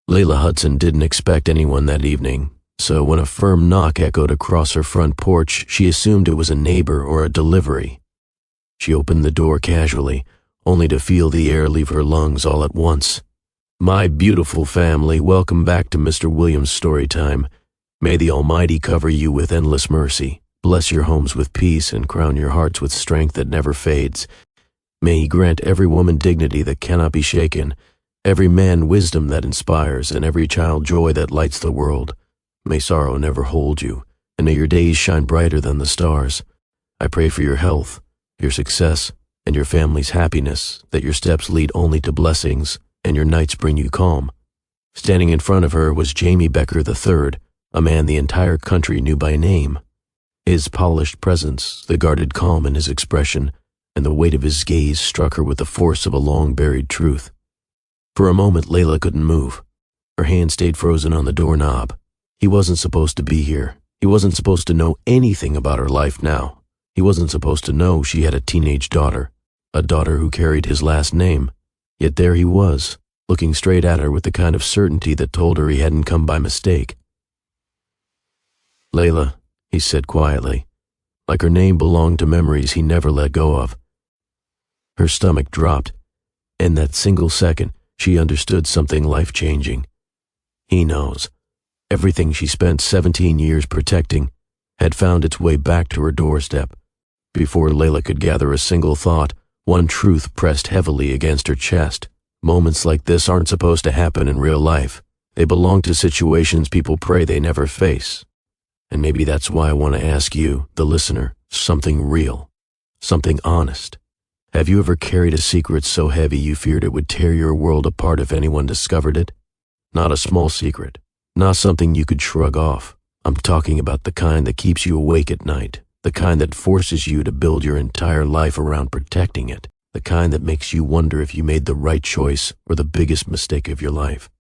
Layla Hudson didn't expect anyone that evening, so when a firm knock echoed across her front porch, she assumed it was a neighbor or a delivery. She opened the door casually, only to feel the air leave her lungs all at once. "My beautiful family, welcome back to Mr. Williams' story time. May the Almighty cover you with endless mercy, bless your homes with peace, and crown your hearts with strength that never fades. May He grant every woman dignity that cannot be shaken, every man wisdom that inspires, and every child joy that lights the world. May sorrow never hold you, and may your days shine brighter than the stars. I pray for your health, your success, and your family's happiness, that your steps lead only to blessings, and your nights bring you calm." Standing in front of her was Jamie Becker III, a man the entire country knew by name. His polished presence, the guarded calm in his expression, and the weight of his gaze struck her with the force of a long-buried truth. For a moment, Layla couldn't move. Her hand stayed frozen on the doorknob. He wasn't supposed to be here. He wasn't supposed to know anything about her life now. He wasn't supposed to know she had a teenage daughter, a daughter who carried his last name. Yet there he was, looking straight at her with the kind of certainty that told her he hadn't come by mistake. "Layla," he said quietly, like her name belonged to memories he never let go of. Her stomach dropped. In that single second, she understood something life-changing. He knows. Everything she spent 17 years protecting had found its way back to her doorstep. Before Layla could gather a single thought, one truth pressed heavily against her chest. Moments like this aren't supposed to happen in real life. They belong to situations people pray they never face. And maybe that's why I want to ask you, the listener, something real, something honest. Have you ever carried a secret so heavy you feared it would tear your world apart if anyone discovered it? Not a small secret, not something you could shrug off. I'm talking about the kind that keeps you awake at night, the kind that forces you to build your entire life around protecting it, the kind that makes you wonder if you made the right choice or the biggest mistake of your life.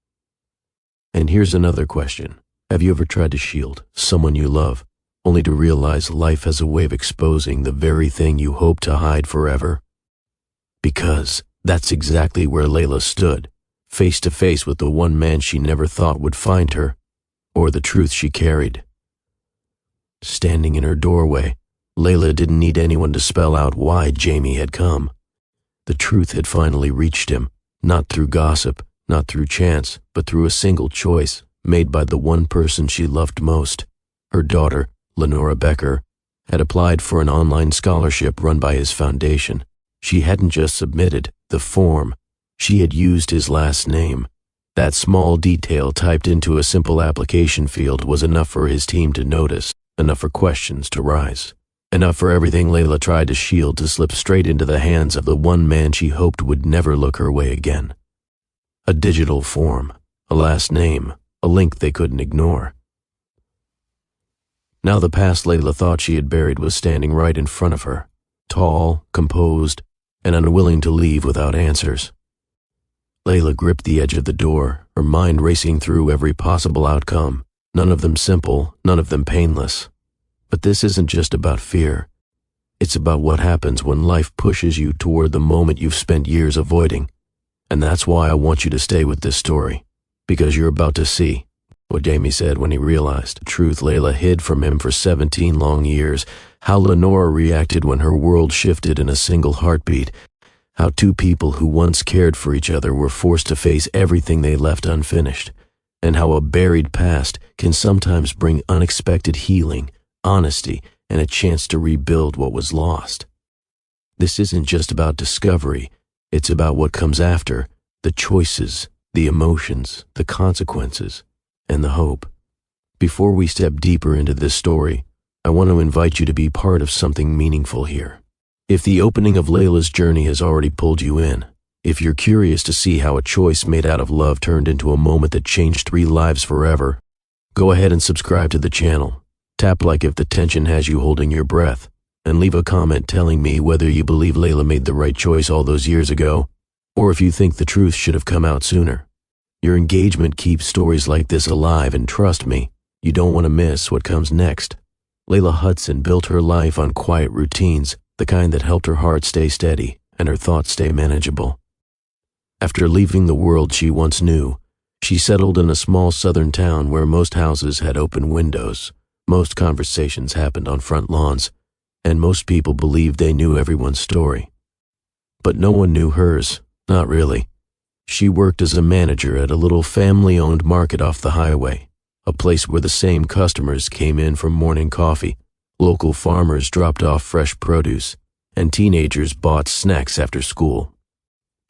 And here's another question. Have you ever tried to shield someone you love, only to realize life has a way of exposing the very thing you hope to hide forever? Because that's exactly where Layla stood, face to face with the one man she never thought would find her, or the truth she carried. Standing in her doorway, Layla didn't need anyone to spell out why Jamie had come. The truth had finally reached him, not through gossip, not through chance, but through a single choice made by the one person she loved most. Her daughter, Lenora Becker, had applied for an online scholarship run by his foundation. She hadn't just submitted the form, she had used his last name. That small detail typed into a simple application field was enough for his team to notice, enough for questions to rise, enough for everything Layla tried to shield to slip straight into the hands of the one man she hoped would never look her way again. A digital form, a last name, a link they couldn't ignore. Now the past Layla thought she had buried was standing right in front of her, tall, composed, and unwilling to leave without answers. Layla gripped the edge of the door, her mind racing through every possible outcome, none of them simple, none of them painless. But this isn't just about fear. It's about what happens when life pushes you toward the moment you've spent years avoiding. And that's why I want you to stay with this story, because you're about to see what Jamie said when he realized the truth Layla hid from him for 17 long years, how Lenora reacted when her world shifted in a single heartbeat, how two people who once cared for each other were forced to face everything they left unfinished, and how a buried past can sometimes bring unexpected healing, honesty, and a chance to rebuild what was lost. This isn't just about discovery, it's about what comes after, the choices, the emotions, the consequences, and the hope. Before we step deeper into this story, I want to invite you to be part of something meaningful here. If the opening of Layla's journey has already pulled you in, if you're curious to see how a choice made out of love turned into a moment that changed 3 lives forever, go ahead and subscribe to the channel. Tap like if the tension has you holding your breath, and leave a comment telling me whether you believe Layla made the right choice all those years ago, or if you think the truth should have come out sooner. Your engagement keeps stories like this alive, and trust me, you don't want to miss what comes next. Layla Hudson built her life on quiet routines, the kind that helped her heart stay steady and her thoughts stay manageable. After leaving the world she once knew, She settled in a small southern town where most houses had open windows, most conversations happened on front lawns, and most people believed they knew everyone's story. But no one knew hers, not really. She worked as a manager at a little family-owned market off the highway, a place where the same customers came in for morning coffee, local farmers dropped off fresh produce, and teenagers bought snacks after school.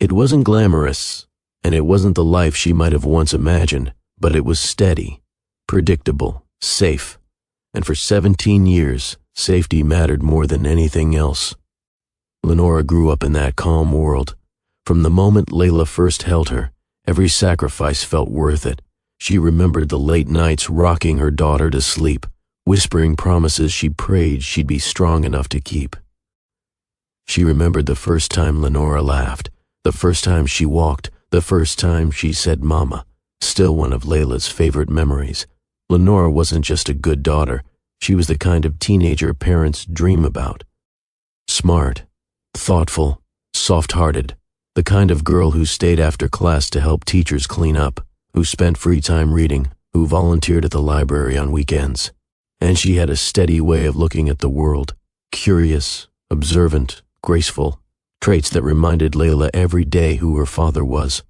It wasn't glamorous, and it wasn't the life she might have once imagined, but it was steady, predictable, safe, and for 17 years, safety mattered more than anything else. Lenora grew up in that calm world. From the moment Layla first held her, every sacrifice felt worth it. She remembered the late nights rocking her daughter to sleep, whispering promises she prayed she'd be strong enough to keep. She remembered the first time Lenora laughed, the first time she walked, the first time she said mama, still one of Layla's favorite memories. Lenora wasn't just a good daughter, she was the kind of teenager parents dream about. Smart, thoughtful, soft-hearted, the kind of girl who stayed after class to help teachers clean up, who spent free time reading, who volunteered at the library on weekends. And she had a steady way of looking at the world, curious, observant, graceful, traits that reminded Layla every day who her father was.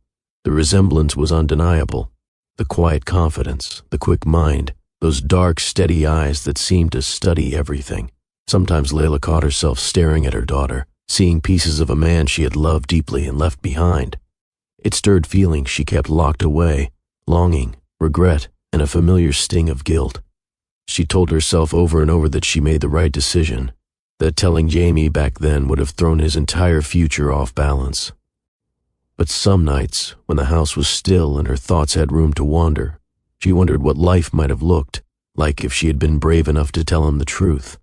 The resemblance was undeniable. The quiet confidence, the quick mind, those dark, steady eyes that seemed to study everything. Sometimes Layla caught herself staring at her daughter, seeing pieces of a man she had loved deeply and left behind. It stirred feelings she kept locked away, longing, regret, and a familiar sting of guilt. She told herself over and over that she made the right decision, that telling Jamie back then would have thrown his entire future off balance. But some nights, when the house was still and her thoughts had room to wander, she wondered what life might have looked like if she had been brave enough to tell him the truth.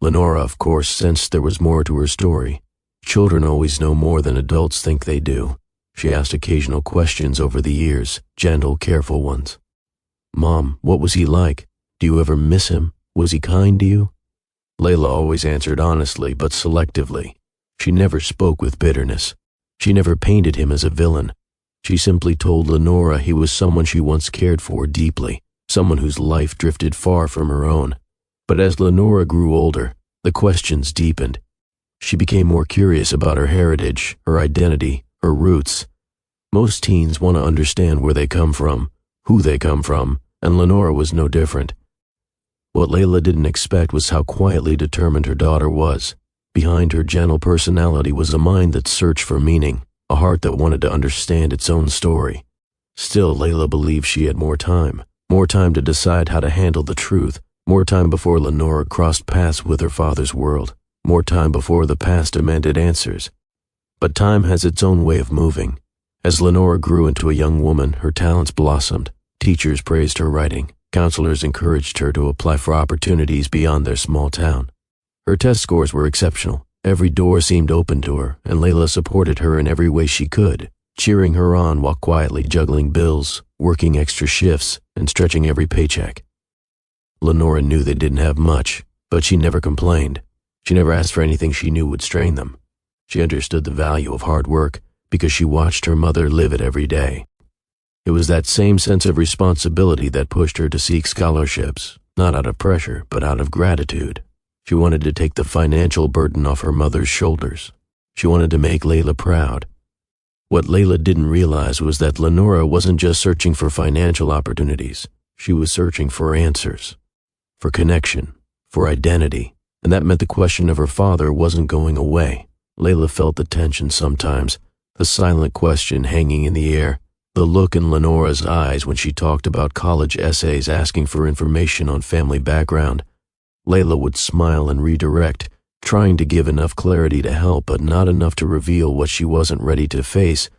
Lenora, of course, sensed there was more to her story. Children always know more than adults think they do. She asked occasional questions over the years, gentle, careful ones. Mom, what was he like? Do you ever miss him? Was he kind to you? Layla always answered honestly but selectively. She never spoke with bitterness. She never painted him as a villain. She simply told Lenora he was someone she once cared for deeply, someone whose life drifted far from her own. But as Lenora grew older, the questions deepened. She became more curious about her heritage, her identity, her roots. Most teens want to understand where they come from, who they come from, and Lenora was no different. What Layla didn't expect was how quietly determined her daughter was. Behind her gentle personality was a mind that searched for meaning, a heart that wanted to understand its own story. Still, Layla believed she had more time to decide how to handle the truth, more time before Lenora crossed paths with her father's world, more time before the past demanded answers. But time has its own way of moving. As Lenora grew into a young woman, her talents blossomed. Teachers praised her writing. Counselors encouraged her to apply for opportunities beyond their small town. Her test scores were exceptional. Every door seemed open to her, and Layla supported her in every way she could, cheering her on while quietly juggling bills, working extra shifts, and stretching every paycheck. Lenora knew they didn't have much, but she never complained. She never asked for anything she knew would strain them. She understood the value of hard work because she watched her mother live it every day. It was that same sense of responsibility that pushed her to seek scholarships, not out of pressure, but out of gratitude. She wanted to take the financial burden off her mother's shoulders. She wanted to make Layla proud. What Layla didn't realize was that Lenora wasn't just searching for financial opportunities. She was searching for answers, for connection, for identity, and that meant the question of her father wasn't going away. Layla felt the tension sometimes, the silent question hanging in the air. The look in Lenora's eyes when she talked about college essays asking for information on family background. Layla would smile and redirect, trying to give enough clarity to help but not enough to reveal what she wasn't ready to face.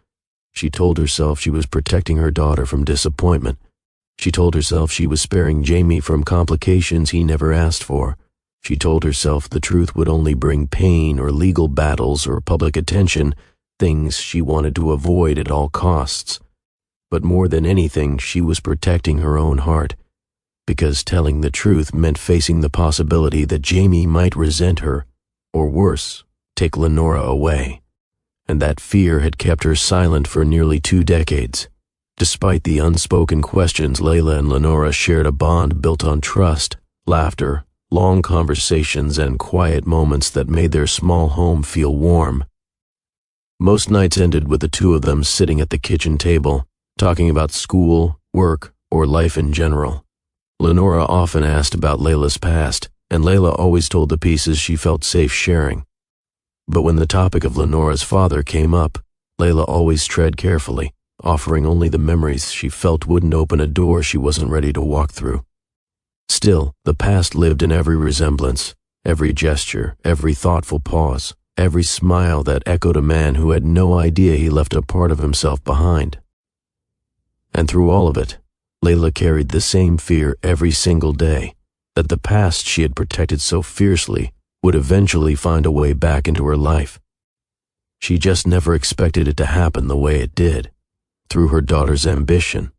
She told herself she was protecting her daughter from disappointment. She told herself she was sparing Jamie from complications he never asked for. She told herself the truth would only bring pain or legal battles or public attention, things she wanted to avoid at all costs. But more than anything, she was protecting her own heart, because telling the truth meant facing the possibility that Jamie might resent her, or worse, take Lenora away. And that fear had kept her silent for nearly 2 decades. Despite the unspoken questions, Layla and Lenora shared a bond built on trust, laughter, long conversations, and quiet moments that made their small home feel warm. Most nights ended with the two of them sitting at the kitchen table, talking about school, work, or life in general. Lenora often asked about Layla's past, and Layla always told the pieces she felt safe sharing. But when the topic of Lenora's father came up, Layla always tread carefully, offering only the memories she felt wouldn't open a door she wasn't ready to walk through. Still, the past lived in every resemblance, every gesture, every thoughtful pause, every smile that echoed a man who had no idea he left a part of himself behind. And through all of it, Layla carried the same fear every single day, that the past she had protected so fiercely would eventually find a way back into her life. She just never expected it to happen the way it did, through her daughter's ambition,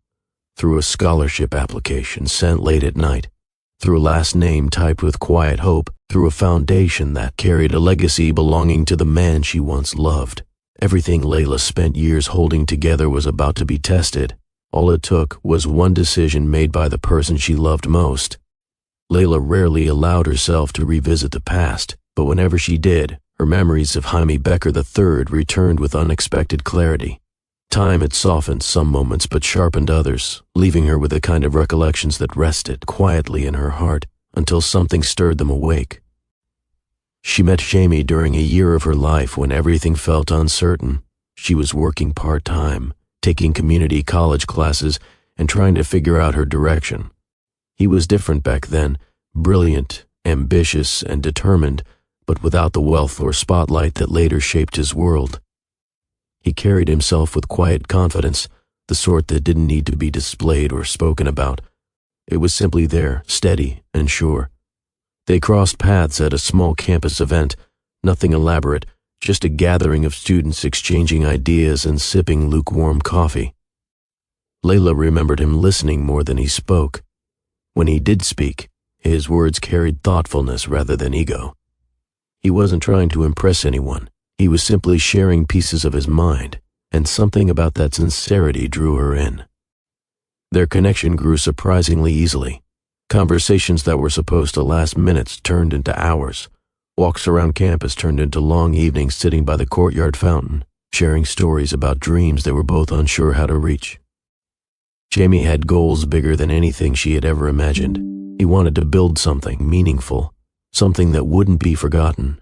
through a scholarship application sent late at night, through a last name typed with quiet hope, through a foundation that carried a legacy belonging to the man she once loved. Everything Layla spent years holding together was about to be tested. All it took was one decision made by the person she loved most. Layla rarely allowed herself to revisit the past, but whenever she did, her memories of Jaime Becker III returned with unexpected clarity. Time had softened some moments but sharpened others, leaving her with the kind of recollections that rested quietly in her heart until something stirred them awake. She met Jamie during a year of her life when everything felt uncertain. She was working part-time, taking community college classes, and trying to figure out her direction. He was different back then, brilliant, ambitious, and determined, but without the wealth or spotlight that later shaped his world. He carried himself with quiet confidence, the sort that didn't need to be displayed or spoken about. It was simply there, steady and sure. They crossed paths at a small campus event, nothing elaborate, just a gathering of students exchanging ideas and sipping lukewarm coffee. Layla remembered him listening more than he spoke. When he did speak, his words carried thoughtfulness rather than ego. He wasn't trying to impress anyone. He was simply sharing pieces of his mind, and something about that sincerity drew her in. Their connection grew surprisingly easily. Conversations that were supposed to last minutes turned into hours. Walks around campus turned into long evenings sitting by the courtyard fountain, sharing stories about dreams they were both unsure how to reach. Jamie had goals bigger than anything she had ever imagined. He wanted to build something meaningful, something that wouldn't be forgotten.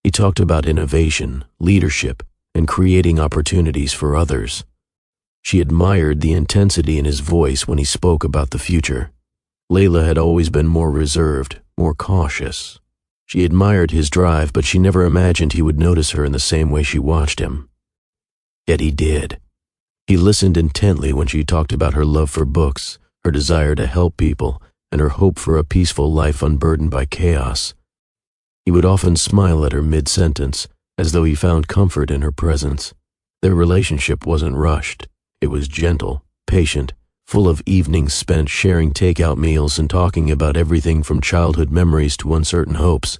He talked about innovation, leadership, and creating opportunities for others. She admired the intensity in his voice when he spoke about the future. Layla had always been more reserved, more cautious. She admired his drive, but she never imagined he would notice her in the same way she watched him. Yet he did. He listened intently when she talked about her love for books, her desire to help people, and her hope for a peaceful life unburdened by chaos. He would often smile at her mid-sentence, as though he found comfort in her presence. Their relationship wasn't rushed. It was gentle, patient, full of evenings spent sharing takeout meals and talking about everything from childhood memories to uncertain hopes.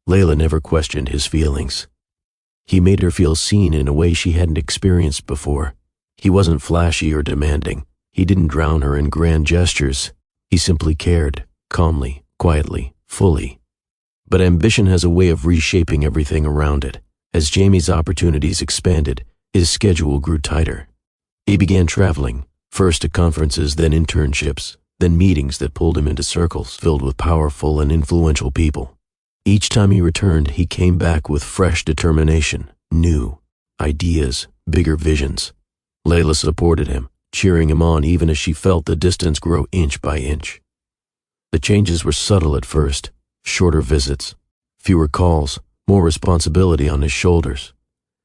Layla never questioned his feelings. He made her feel seen in a way she hadn't experienced before. He wasn't flashy or demanding. He didn't drown her in grand gestures. He simply cared, calmly, quietly, fully. But ambition has a way of reshaping everything around it. As Jamie's opportunities expanded, his schedule grew tighter. He began traveling, first to conferences, then internships, then meetings that pulled him into circles filled with powerful and influential people. Each time he returned, he came back with fresh determination, new ideas, bigger visions. Layla supported him, cheering him on even as she felt the distance grow inch by inch. The changes were subtle at first. Shorter visits, fewer calls, more responsibility on his shoulders.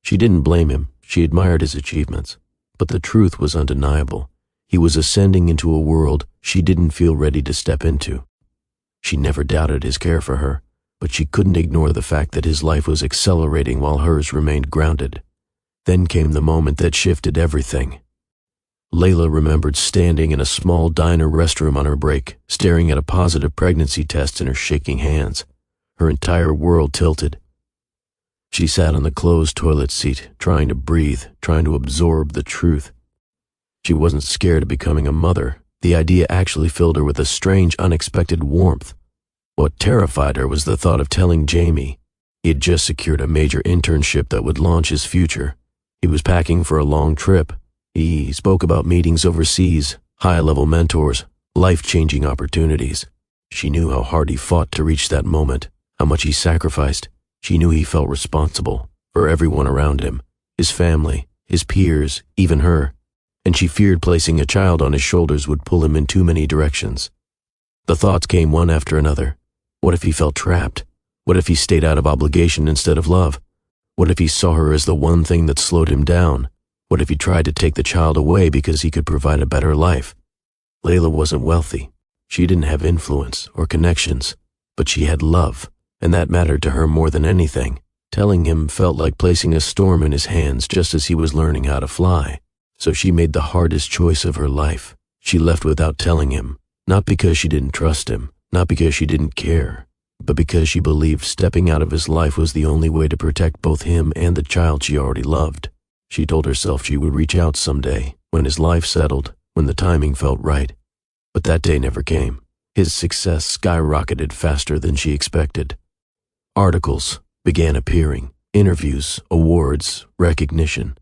She didn't blame him. She admired his achievements. But the truth was undeniable. He was ascending into a world she didn't feel ready to step into. She never doubted his care for her, but she couldn't ignore the fact that his life was accelerating while hers remained grounded. Then came the moment that shifted everything. Layla remembered standing in a small diner restroom on her break, staring at a positive pregnancy test in her shaking hands. Her entire world tilted. She sat on the closed toilet seat, trying to breathe, trying to absorb the truth. She wasn't scared of becoming a mother. The idea actually filled her with a strange, unexpected warmth. What terrified her was the thought of telling Jamie. He had just secured a major internship that would launch his future. He was packing for a long trip. He spoke about meetings overseas, high-level mentors, life-changing opportunities. She knew how hard he fought to reach that moment, how much he sacrificed. She knew he felt responsible for everyone around him, his family, his peers, even her. And she feared placing a child on his shoulders would pull him in too many directions. The thoughts came one after another. What if he felt trapped? What if he stayed out of obligation instead of love? What if he saw her as the one thing that slowed him down? What if he tried to take the child away because he could provide a better life? Layla wasn't wealthy. She didn't have influence or connections, but she had love, and that mattered to her more than anything. Telling him felt like placing a storm in his hands just as he was learning how to fly. So she made the hardest choice of her life. She left without telling him, not because she didn't trust him, not because she didn't care, but because she believed stepping out of his life was the only way to protect both him and the child she already loved. She told herself she would reach out someday, when his life settled, when the timing felt right. But that day never came. His success skyrocketed faster than she expected. Articles began appearing, interviews, awards, recognition.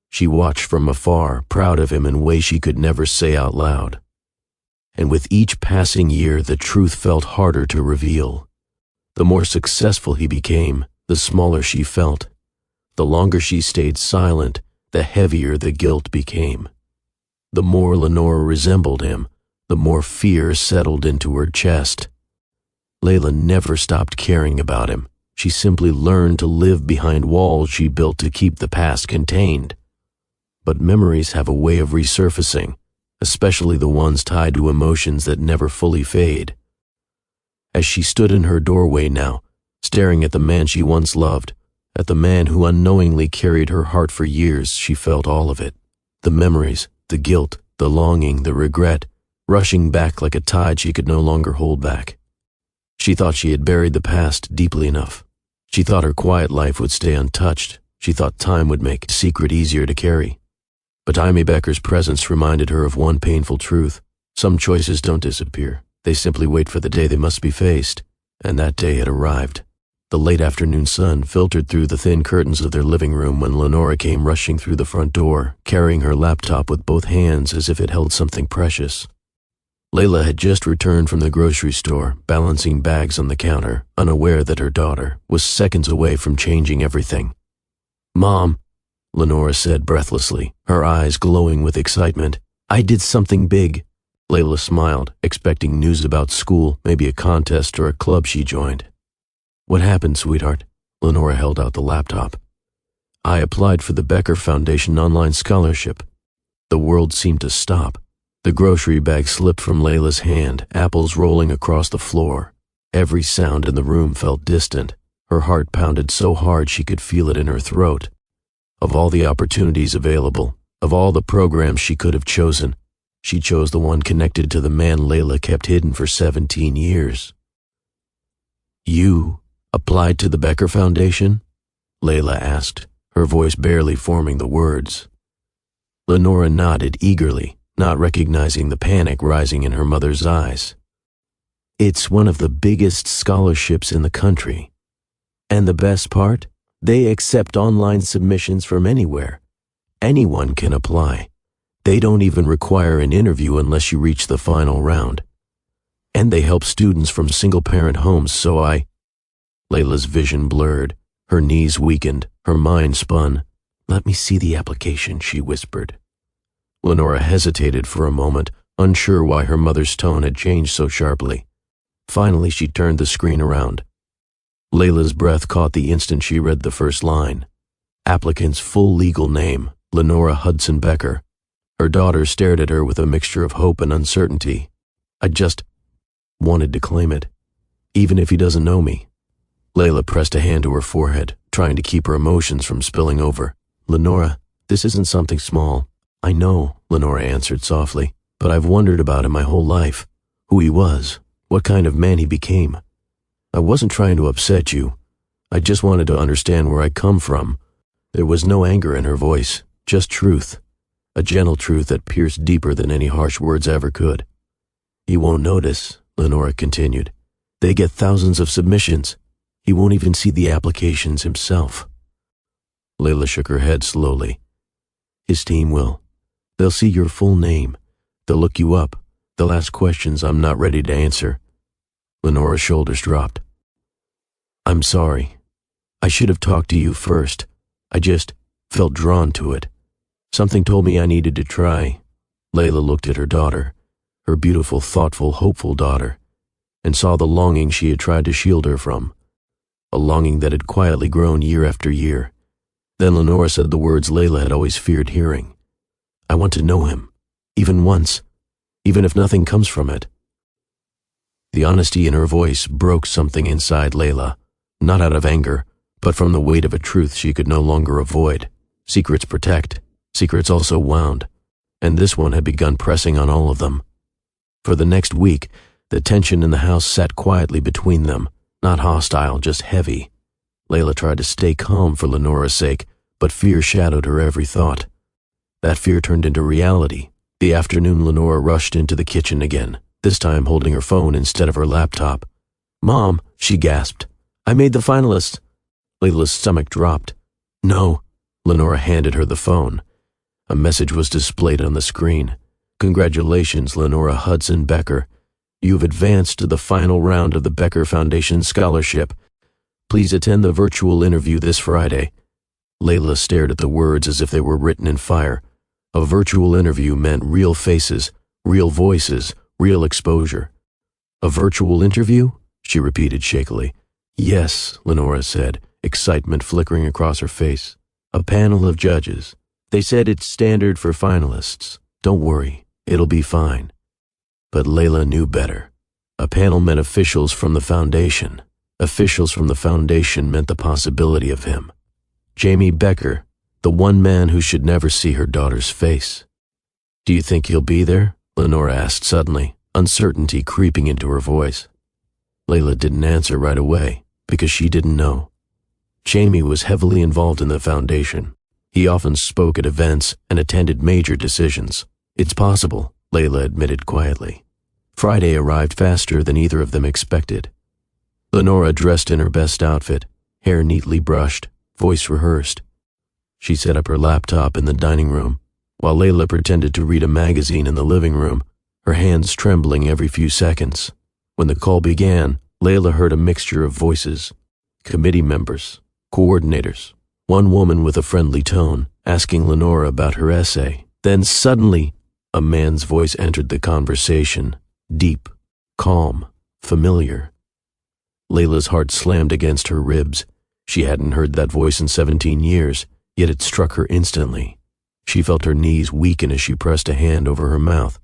She watched from afar, proud of him in ways she could never say out loud. And with each passing year, the truth felt harder to reveal. The more successful he became, the smaller she felt. The longer she stayed silent, the heavier the guilt became. The more Lenora resembled him, the more fear settled into her chest. Layla never stopped caring about him. She simply learned to live behind walls she built to keep the past contained. But memories have a way of resurfacing, especially the ones tied to emotions that never fully fade. As she stood in her doorway now, staring at the man she once loved, at the man who unknowingly carried her heart for years, she felt all of it. The memories, the guilt, the longing, the regret, rushing back like a tide she could no longer hold back. She thought she had buried the past deeply enough. She thought her quiet life would stay untouched. She thought time would make the secret easier to carry. But Amy Becker's presence reminded her of one painful truth. Some choices don't disappear. They simply wait for the day they must be faced. And that day had arrived. The late afternoon sun filtered through the thin curtains of their living room when Lenora came rushing through the front door, carrying her laptop with both hands as if it held something precious. Layla had just returned from the grocery store, balancing bags on the counter, unaware that her daughter was seconds away from changing everything. "Mom," Lenora said breathlessly, her eyes glowing with excitement. "I did something big." Layla smiled, expecting news about school, maybe a contest or a club she joined. "What happened, sweetheart?" Lenora held out the laptop. "I applied for the Becker Foundation online scholarship." The world seemed to stop. The grocery bag slipped from Layla's hand, apples rolling across the floor. Every sound in the room felt distant. Her heart pounded so hard she could feel it in her throat. Of all the opportunities available, of all the programs she could have chosen, she chose the one connected to the man Layla kept hidden for 17 years. "You applied to the Becker Foundation?" Layla asked, her voice barely forming the words. Lenora nodded eagerly, not recognizing the panic rising in her mother's eyes. "It's one of the biggest scholarships in the country. And the best part? They accept online submissions from anywhere. Anyone can apply. They don't even require an interview unless you reach the final round. And they help students from single-parent homes, so Layla's vision blurred, her knees weakened, her mind spun. "Let me see the application," she whispered. Lenora hesitated for a moment, unsure why her mother's tone had changed so sharply. Finally, she turned the screen around. Layla's breath caught the instant she read the first line. Applicant's full legal name, Lenora Hudson Becker. Her daughter stared at her with a mixture of hope and uncertainty. "I just wanted to claim it, even if he doesn't know me." Layla pressed a hand to her forehead, trying to keep her emotions from spilling over. "Lenora, this isn't something small." "I know," Lenora answered softly, "but I've wondered about him my whole life. Who he was, what kind of man he became. I wasn't trying to upset you. I just wanted to understand where I come from." There was no anger in her voice, just truth. a gentle truth that pierced deeper than any harsh words ever could. "He won't notice," Lenora continued. "They get thousands of submissions. He won't even see the applications himself." Layla shook her head slowly. "His team will. They'll see your full name. They'll look you up. They'll ask questions I'm not ready to answer." Lenora's shoulders dropped. "I'm sorry. I should have talked to you first. I just felt drawn to it. Something told me I needed to try." Layla looked at her daughter, her beautiful, thoughtful, hopeful daughter, and saw the longing she had tried to shield her from, a longing that had quietly grown year after year. Then Lenora said the words Layla had always feared hearing. "I want to know him, even once, even if nothing comes from it." The honesty in her voice broke something inside Layla, not out of anger, but from the weight of a truth she could no longer avoid. Secrets protect, secrets also wound, and this one had begun pressing on all of them. For the next week, the tension in the house sat quietly between them, not hostile, just heavy. Layla tried to stay calm for Lenora's sake, but fear shadowed her every thought. That fear turned into reality. The afternoon Lenora rushed into the kitchen again, this time holding her phone instead of her laptop. "Mom," she gasped, "I made the finalists." Layla's stomach dropped. "No." Lenora handed her the phone. A message was displayed on the screen. "Congratulations, Lenora Hudson Becker. You've advanced to the final round of the Becker Foundation Scholarship. Please attend the virtual interview this Friday." Layla stared at the words as if they were written in fire. A virtual interview meant real faces, real voices, real exposure. "A virtual interview?" she repeated shakily. "Yes," Lenora said, excitement flickering across her face. "A panel of judges. They said it's standard for finalists. Don't worry, it'll be fine." But Layla knew better. A panel meant officials from the foundation. Officials from the foundation meant the possibility of him. Jamie Becker, the one man who should never see her daughter's face. "Do you think he'll be there?" Lenora asked suddenly, uncertainty creeping into her voice. Layla didn't answer right away, because she didn't know. Jamie was heavily involved in the foundation. He often spoke at events and attended major decisions. "It's possible," Layla admitted quietly. Friday arrived faster than either of them expected. Lenora dressed in her best outfit, hair neatly brushed, voice rehearsed. She set up her laptop in the dining room, while Layla pretended to read a magazine in the living room, her hands trembling every few seconds. When the call began, Layla heard a mixture of voices. Committee members, coordinators, one woman with a friendly tone, asking Lenora about her essay. Then suddenly, a man's voice entered the conversation, deep, calm, familiar. Layla's heart slammed against her ribs. She hadn't heard that voice in 17 years, yet it struck her instantly. She felt her knees weaken as she pressed a hand over her mouth.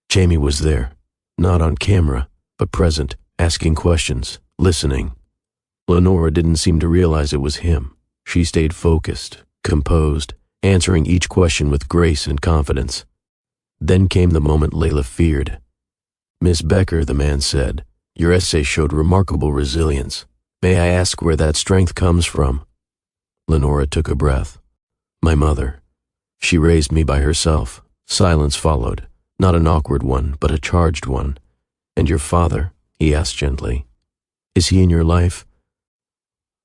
Jamie was there, not on camera, but present, asking questions, listening. Lenora didn't seem to realize it was him. She stayed focused, composed, answering each question with grace and confidence. Then came the moment Layla feared. "Miss Becker," the man said, "your essay showed remarkable resilience. May I ask where that strength comes from?" Lenora took a breath. "My mother. She raised me by herself." Silence followed, not an awkward one, but a charged one. "And your father?" he asked gently. "Is he in your life?"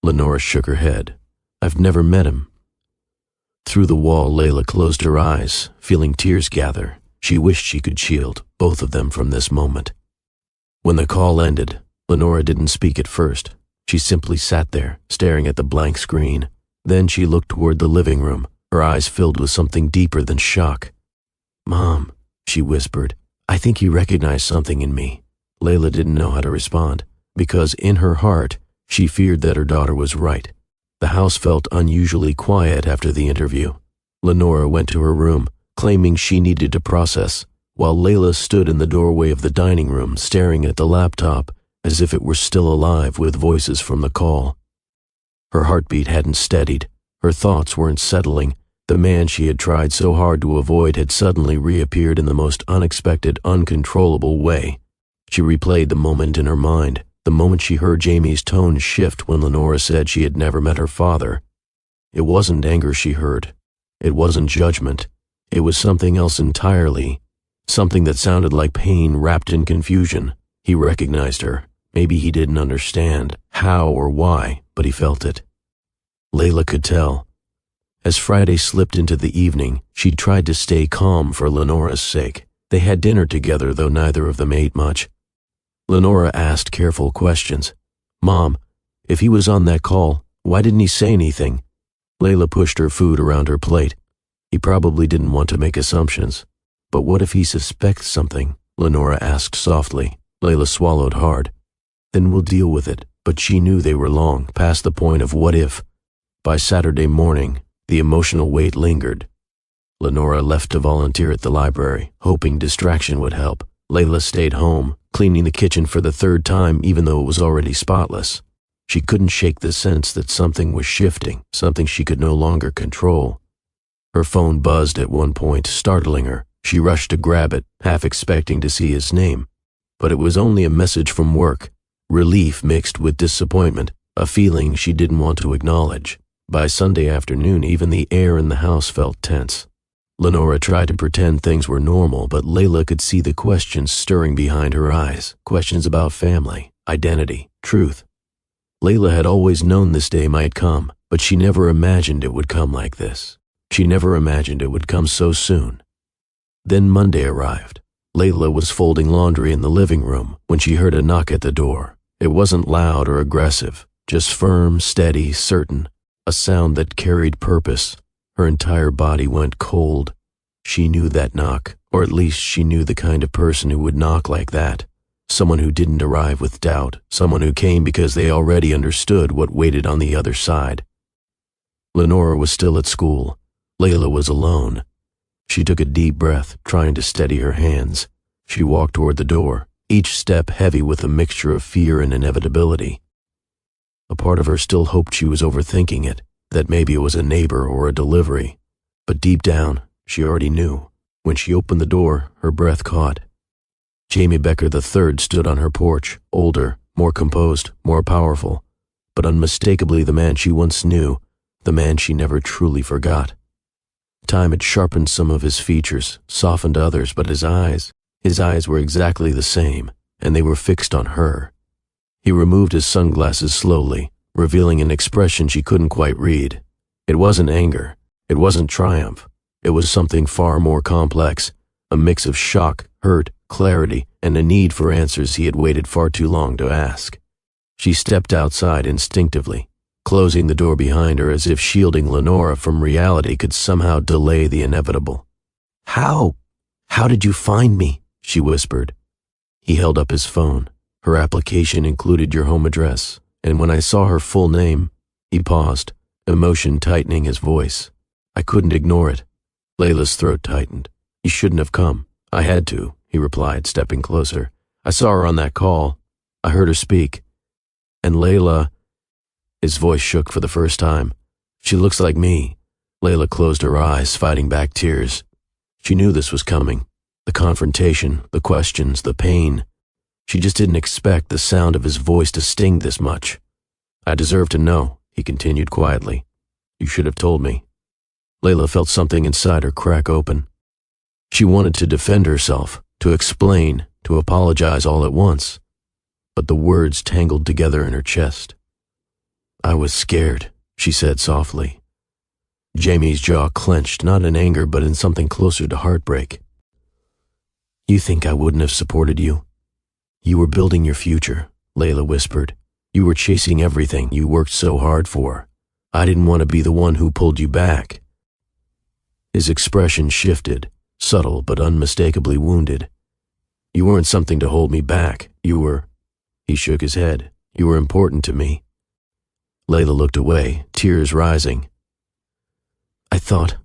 Lenora shook her head. "I've never met him." Through the wall, Layla closed her eyes, feeling tears gather. She wished she could shield both of them from this moment. When the call ended, Lenora didn't speak at first. She simply sat there, staring at the blank screen. Then she looked toward the living room, her eyes filled with something deeper than shock. "Mom," she whispered, "I think he recognized something in me." Layla didn't know how to respond, because in her heart, she feared that her daughter was right. The house felt unusually quiet after the interview. Lenora went to her room, claiming she needed to process, while Layla stood in the doorway of the dining room staring at the laptop as if it were still alive with voices from the call. Her heartbeat hadn't steadied, her thoughts weren't settling. The man she had tried so hard to avoid had suddenly reappeared in the most unexpected, uncontrollable way. She replayed the moment in her mind, the moment she heard Jamie's tone shift when Lenora said she had never met her father. It wasn't anger she heard. It wasn't judgment. It was something else entirely, something that sounded like pain wrapped in confusion. He recognized her. Maybe he didn't understand how or why, but he felt it. Layla could tell. As Friday slipped into the evening, she tried to stay calm for Lenora's sake. They had dinner together, though neither of them ate much. Lenora asked careful questions. "Mom, if he was on that call, why didn't he say anything?" Layla pushed her food around her plate. "He probably didn't want to make assumptions. But what if he suspects something?" Lenora asked softly. Layla swallowed hard. "Then we'll deal with it." But she knew they were long past the point of what if. By Saturday morning, the emotional weight lingered. Lenora left to volunteer at the library, hoping distraction would help. Layla stayed home, cleaning the kitchen for the third time even though it was already spotless. She couldn't shake the sense that something was shifting, something she could no longer control. Her phone buzzed at one point, startling her. She rushed to grab it, half expecting to see his name. But it was only a message from work, relief mixed with disappointment, a feeling she didn't want to acknowledge. By Sunday afternoon, even the air in the house felt tense. Lenora tried to pretend things were normal, but Layla could see the questions stirring behind her eyes, questions about family, identity, truth. Layla had always known this day might come, but she never imagined it would come like this. She never imagined it would come so soon. Then Monday arrived. Layla was folding laundry in the living room when she heard a knock at the door. It wasn't loud or aggressive, just firm, steady, certain, a sound that carried purpose. Her entire body went cold. She knew that knock, or at least she knew the kind of person who would knock like that. Someone who didn't arrive with doubt, someone who came because they already understood what waited on the other side. Lenora was still at school. Layla was alone. She took a deep breath, trying to steady her hands. She walked toward the door, each step heavy with a mixture of fear and inevitability. A part of her still hoped she was overthinking it, that maybe it was a neighbor or a delivery. But deep down, she already knew. When she opened the door, her breath caught. Jamie Becker III stood on her porch, older, more composed, more powerful, but unmistakably the man she once knew, the man she never truly forgot. Time had sharpened some of his features, softened others, but his eyes were exactly the same, and they were fixed on her. He removed his sunglasses slowly, revealing an expression she couldn't quite read. It wasn't anger. It wasn't triumph. It was something far more complex, a mix of shock, hurt, clarity, and a need for answers he had waited far too long to ask. She stepped outside instinctively, closing the door behind her as if shielding Lenora from reality could somehow delay the inevitable. How did you find me?" she whispered. He held up his phone. Her application included your home address, and when I saw her full name, he paused, emotion tightening his voice. I couldn't ignore it. Layla's throat tightened. You shouldn't have come. I had to, he replied, stepping closer. I saw her on that call. I heard her speak. And Layla... His voice shook for the first time. She looks like me. Layla closed her eyes, fighting back tears. She knew this was coming. The confrontation, the questions, the pain. She just didn't expect the sound of his voice to sting this much. I deserve to know, he continued quietly. You should have told me. Layla felt something inside her crack open. She wanted to defend herself, to explain, to apologize all at once. But the words tangled together in her chest. I was scared, she said softly. Jamie's jaw clenched, not in anger, but in something closer to heartbreak. You think I wouldn't have supported you? You were building your future, Layla whispered. You were chasing everything you worked so hard for. I didn't want to be the one who pulled you back. His expression shifted, subtle but unmistakably wounded. You weren't something to hold me back. You were... He shook his head. You were important to me. Layla looked away, tears rising. I thought,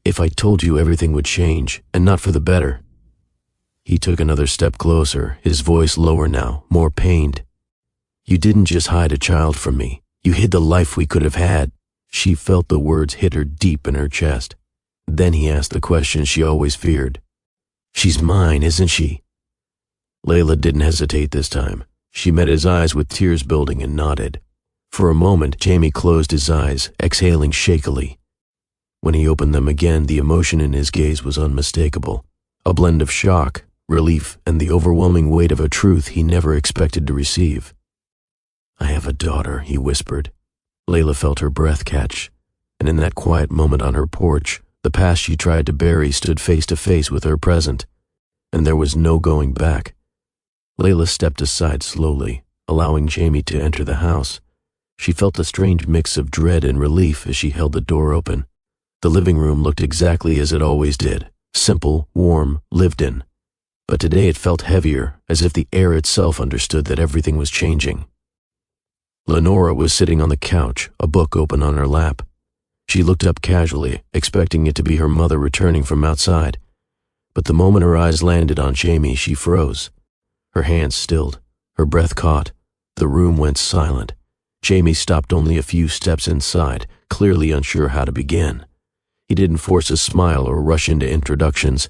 if I told you everything would change, and not for the better. He took another step closer, his voice lower now, more pained. You didn't just hide a child from me. You hid the life we could have had. She felt the words hit her deep in her chest. Then he asked the question she always feared. She's mine, isn't she? Layla didn't hesitate this time. She met his eyes with tears building and nodded. For a moment, Jamie closed his eyes, exhaling shakily. When he opened them again, the emotion in his gaze was unmistakable. A blend of shock, relief, and the overwhelming weight of a truth he never expected to receive. "I have a daughter," he whispered. Layla felt her breath catch, and in that quiet moment on her porch, the past she tried to bury stood face to face with her present, and there was no going back. Layla stepped aside slowly, allowing Jamie to enter the house. She felt a strange mix of dread and relief as she held the door open. The living room looked exactly as it always did, simple, warm, lived in. But today it felt heavier, as if the air itself understood that everything was changing. Lenora was sitting on the couch, a book open on her lap. She looked up casually, expecting it to be her mother returning from outside. But the moment her eyes landed on Jamie, she froze. Her hands stilled, her breath caught. The room went silent. Jamie stopped only a few steps inside, clearly unsure how to begin. He didn't force a smile or rush into introductions.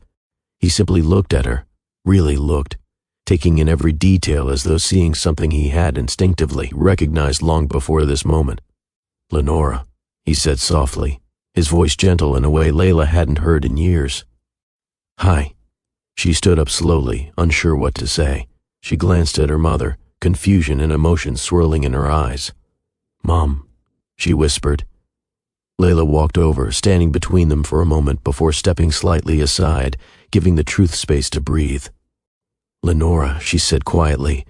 He simply looked at her, really looked, taking in every detail as though seeing something he had instinctively recognized long before this moment. "Lenora," he said softly, his voice gentle in a way Layla hadn't heard in years. "Hi." She stood up slowly, unsure what to say. She glanced at her mother, confusion and emotion swirling in her eyes. "Mom," she whispered. Layla walked over, standing between them for a moment before stepping slightly aside, giving the truth space to breathe. "Lenora," she said quietly,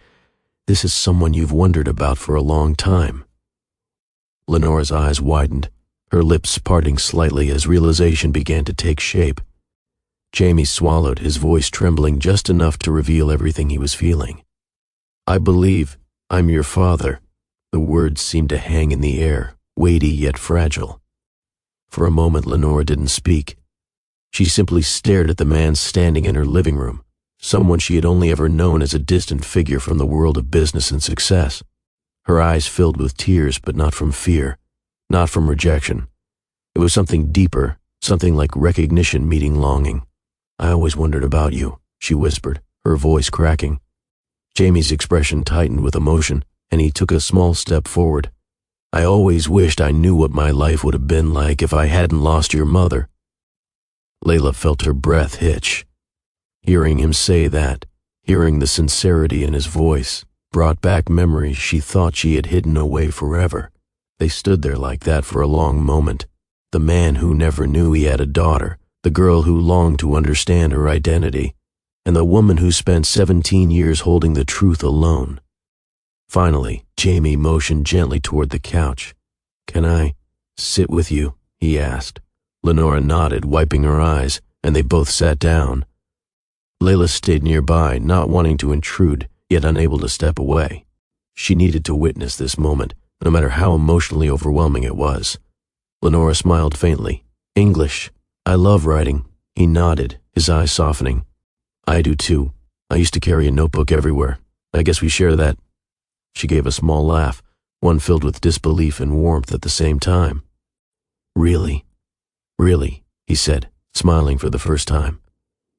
"this is someone you've wondered about for a long time." Lenora's eyes widened, her lips parting slightly as realization began to take shape. Jamie swallowed, his voice trembling just enough to reveal everything he was feeling. "I believe I'm your father." The words seemed to hang in the air, weighty yet fragile. For a moment, Lenora didn't speak. She simply stared at the man standing in her living room, someone she had only ever known as a distant figure from the world of business and success. Her eyes filled with tears, but not from fear, not from rejection. It was something deeper, something like recognition meeting longing. "I always wondered about you," she whispered, her voice cracking. Jamie's expression tightened with emotion, and he took a small step forward. "I always wished I knew what my life would have been like if I hadn't lost your mother." Layla felt her breath hitch. Hearing him say that, hearing the sincerity in his voice, brought back memories she thought she had hidden away forever. They stood there like that for a long moment. The man who never knew he had a daughter, the girl who longed to understand her identity, and the woman who spent 17 years holding the truth alone. Finally, Jamie motioned gently toward the couch. "Can I sit with you?" he asked. Lenora nodded, wiping her eyes, and they both sat down. Layla stayed nearby, not wanting to intrude, yet unable to step away. She needed to witness this moment, no matter how emotionally overwhelming it was. Lenora smiled faintly. "English. I love writing." He nodded, his eyes softening. "I do too. I used to carry a notebook everywhere. I guess we share that." She gave a small laugh, one filled with disbelief and warmth at the same time. "Really? Really," he said, smiling for the first time.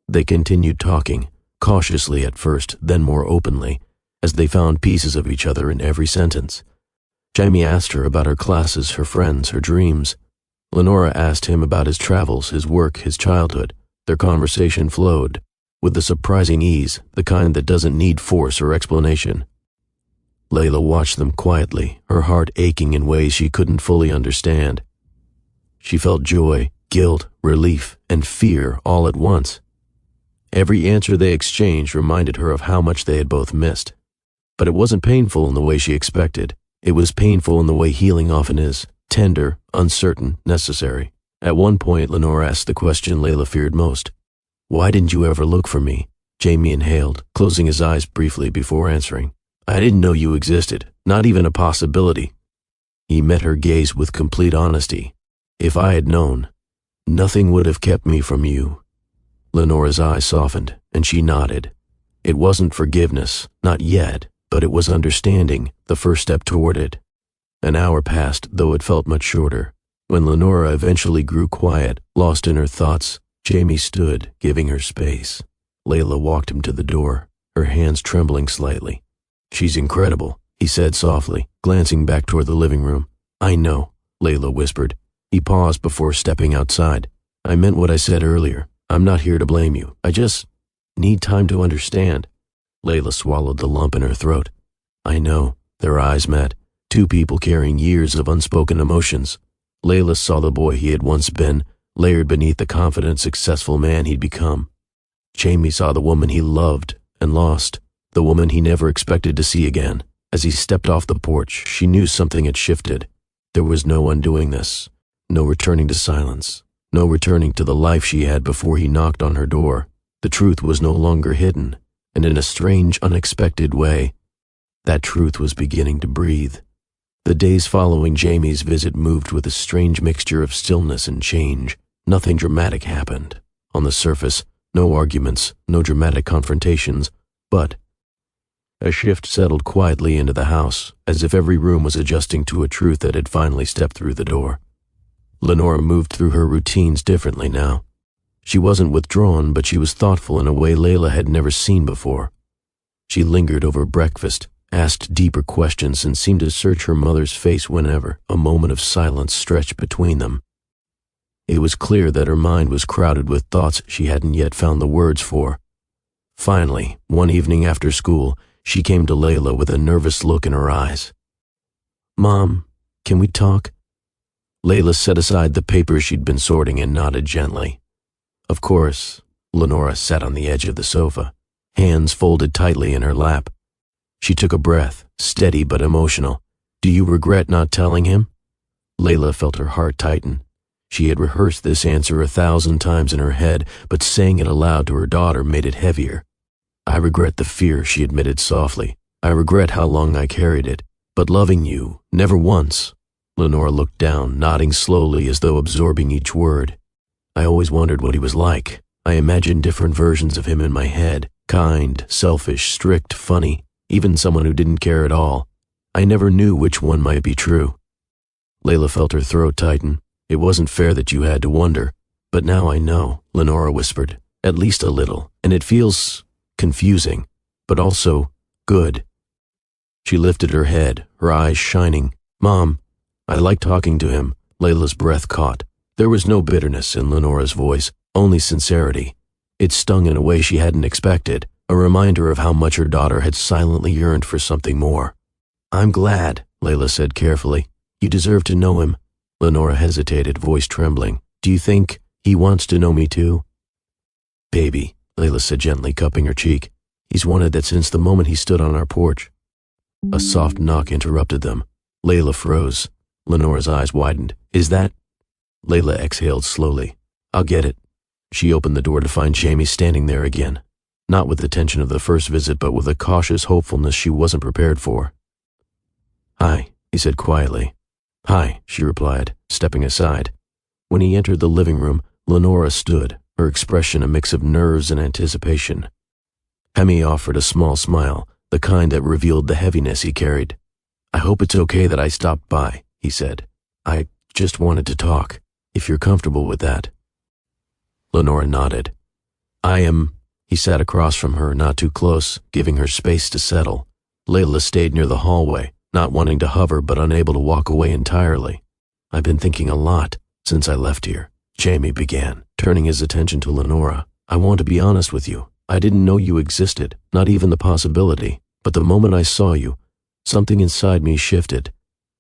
They continued talking, cautiously at first, then more openly, as they found pieces of each other in every sentence. Jamie asked her about her classes, her friends, her dreams. Lenora asked him about his travels, his work, his childhood. Their conversation flowed, with a surprising ease, the kind that doesn't need force or explanation. Layla watched them quietly, her heart aching in ways she couldn't fully understand. She felt joy, guilt, relief, and fear all at once. Every answer they exchanged reminded her of how much they had both missed. But it wasn't painful in the way she expected. It was painful in the way healing often is, tender, uncertain, necessary. At one point, Lenora asked the question Layla feared most. "Why didn't you ever look for me?" Jamie inhaled, closing his eyes briefly before answering. "I didn't know you existed, not even a possibility." He met her gaze with complete honesty. "If I had known, nothing would have kept me from you." Lenora's eyes softened, and she nodded. It wasn't forgiveness, not yet, but it was understanding, the first step toward it. An hour passed, though it felt much shorter. When Lenora eventually grew quiet, lost in her thoughts, Jamie stood, giving her space. Layla walked him to the door, her hands trembling slightly. "She's incredible," he said softly, glancing back toward the living room. "I know," Layla whispered. He paused before stepping outside. I meant what I said earlier. I'm not here to blame you. I just need time to understand. Layla swallowed the lump in her throat. I know. Their eyes met. Two people carrying years of unspoken emotions. Layla saw the boy he had once been, layered beneath the confident, successful man he'd become. Jamie saw the woman he loved and lost, the woman he never expected to see again. As he stepped off the porch, she knew something had shifted. There was no undoing this, no returning to silence, no returning to the life she had before he knocked on her door. The truth was no longer hidden, and in a strange, unexpected way, that truth was beginning to breathe. The days following Jamie's visit moved with a strange mixture of stillness and change. Nothing dramatic happened. On the surface, no arguments, no dramatic confrontations, but a shift settled quietly into the house, as if every room was adjusting to a truth that had finally stepped through the door. Lenora moved through her routines differently now. She wasn't withdrawn, but she was thoughtful in a way Layla had never seen before. She lingered over breakfast, asked deeper questions, and seemed to search her mother's face whenever a moment of silence stretched between them. It was clear that her mind was crowded with thoughts she hadn't yet found the words for. Finally, one evening after school, she came to Layla with a nervous look in her eyes. Mom, can we talk? Layla set aside the papers she'd been sorting and nodded gently. Of course. Lenora sat on the edge of the sofa, hands folded tightly in her lap. She took a breath, steady but emotional. Do you regret not telling him? Layla felt her heart tighten. She had rehearsed this answer 1,000 times in her head, but saying it aloud to her daughter made it heavier. I regret the fear, she admitted softly. I regret how long I carried it. But loving you, never once. Lenora looked down, nodding slowly as though absorbing each word. I always wondered what he was like. I imagined different versions of him in my head. Kind, selfish, strict, funny, even someone who didn't care at all. I never knew which one might be true. Layla felt her throat tighten. It wasn't fair that you had to wonder. But now I know, Lenora whispered. At least a little. And it feels confusing, but also good. She lifted her head, her eyes shining. Mom, I like talking to him. Layla's breath caught. There was no bitterness in Lenora's voice, only sincerity. It stung in a way she hadn't expected, a reminder of how much her daughter had silently yearned for something more. I'm glad, Layla said carefully. You deserve to know him. Lenora hesitated, voice trembling. Do you think he wants to know me too? Baby, Layla said gently, cupping her cheek. He's wanted that since the moment he stood on our porch. A soft knock interrupted them. Layla froze. Lenora's eyes widened. Is that? Layla exhaled slowly. I'll get it. She opened the door to find Jamie standing there again, not with the tension of the first visit, but with a cautious hopefulness she wasn't prepared for. Hi, he said quietly. Hi, she replied, stepping aside. When he entered the living room, Lenora stood, her expression a mix of nerves and anticipation. Hemi offered a small smile, the kind that revealed the heaviness he carried. I hope it's okay that I stopped by, he said. I just wanted to talk, if you're comfortable with that. Lenora nodded. I am. He sat across from her, not too close, giving her space to settle. Layla stayed near the hallway, not wanting to hover but unable to walk away entirely. I've been thinking a lot since I left here, Jamie began, turning his attention to Lenora. I want to be honest with you. I didn't know you existed, not even the possibility. But the moment I saw you, something inside me shifted.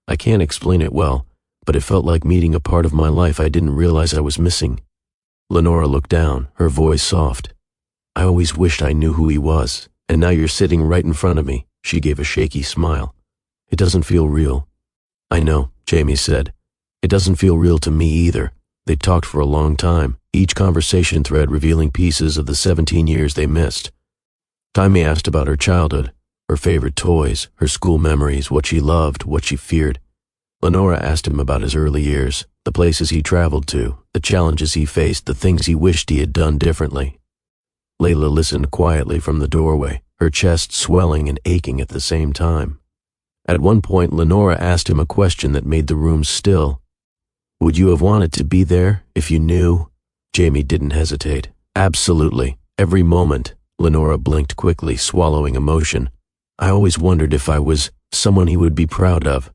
I can't explain it well, but it felt like meeting a part of my life I didn't realize I was missing. Lenora looked down, her voice soft. I always wished I knew who he was, and now you're sitting right in front of me. She gave a shaky smile. It doesn't feel real. I know, Jamie said. It doesn't feel real to me either. They talked for a long time, each conversation thread revealing pieces of the 17 years they missed. Taimi asked about her childhood, her favorite toys, her school memories, what she loved, what she feared. Lenora asked him about his early years, the places he traveled to, the challenges he faced, the things he wished he had done differently. Layla listened quietly from the doorway, her chest swelling and aching at the same time. At one point, Lenora asked him a question that made the room still. Would you have wanted to be there if you knew? Jamie didn't hesitate. Absolutely. Every moment. Lenora blinked quickly, swallowing emotion. I always wondered if I was someone he would be proud of.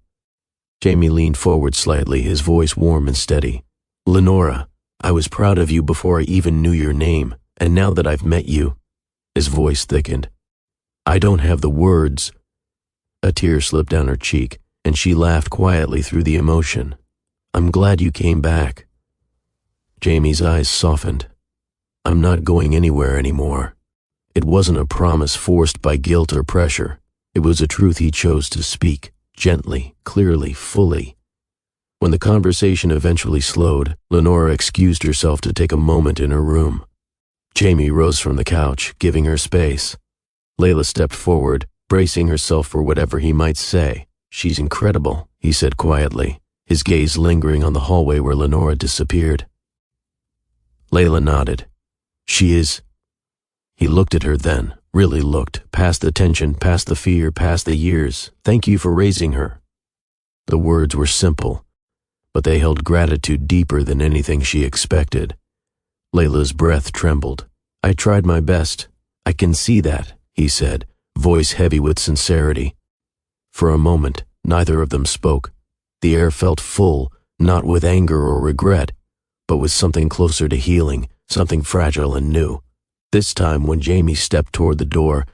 Jamie leaned forward slightly, his voice warm and steady. "Lenora, I was proud of you before I even knew your name, and now that I've met you," his voice thickened, "I don't have the words." A tear slipped down her cheek, and she laughed quietly through the emotion. "I'm glad you came back." Jamie's eyes softened. "I'm not going anywhere anymore." It wasn't a promise forced by guilt or pressure. It was a truth he chose to speak, gently, clearly, fully. When the conversation eventually slowed, Lenora excused herself to take a moment in her room. Jamie rose from the couch, giving her space. Layla stepped forward, bracing herself for whatever he might say. "She's incredible," he said quietly, his gaze lingering on the hallway where Lenora disappeared. Layla nodded. "She is." He looked at her then, really looked, past the tension, past the fear, past the years. "Thank you for raising her." The words were simple, but they held gratitude deeper than anything she expected. Layla's breath trembled. "I tried my best. I can see that," he said, voice heavy with sincerity. For a moment, neither of them spoke. The air felt full, not with anger or regret, but with something closer to healing, something fragile and new. This time, when Jamie stepped toward the door,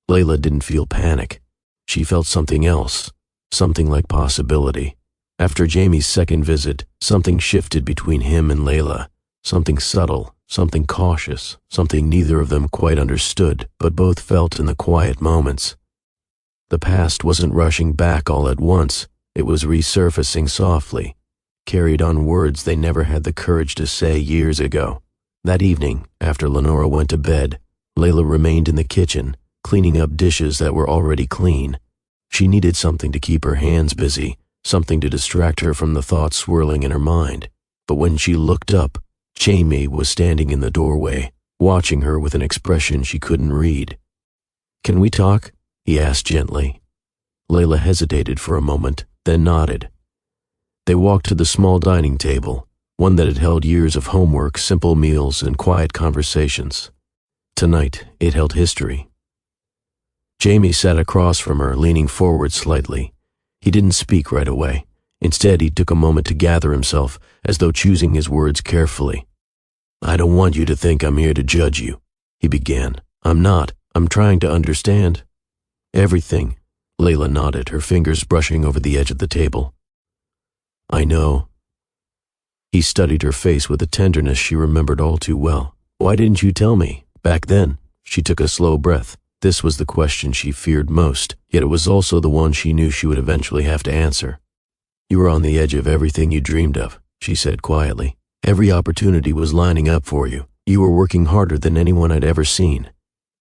Layla didn't feel panic. She felt something else, something like possibility. After Jamie's second visit, something shifted between him and Layla, something subtle, something cautious, something neither of them quite understood, but both felt in the quiet moments. The past wasn't rushing back all at once. It was resurfacing softly, carried on words they never had the courage to say years ago. That evening, after Lenora went to bed, Layla remained in the kitchen, cleaning up dishes that were already clean. She needed something to keep her hands busy, something to distract her from the thoughts swirling in her mind. But when she looked up, Jamie was standing in the doorway, watching her with an expression she couldn't read. "Can we talk?" he asked gently. Layla hesitated for a moment, then nodded. They walked to the small dining table, one that had held years of homework, simple meals, and quiet conversations. Tonight, it held history. Jamie sat across from her, leaning forward slightly. He didn't speak right away. Instead, he took a moment to gather himself, as though choosing his words carefully. "I don't want you to think I'm here to judge you," he began. "I'm not. I'm trying to understand." "Everything," Layla nodded, her fingers brushing over the edge of the table. "I know." He studied her face with a tenderness she remembered all too well. "Why didn't you tell me, back then?" She took a slow breath. This was the question she feared most, yet it was also the one she knew she would eventually have to answer. "You were on the edge of everything you dreamed of," she said quietly. "Every opportunity was lining up for you. You were working harder than anyone I'd ever seen.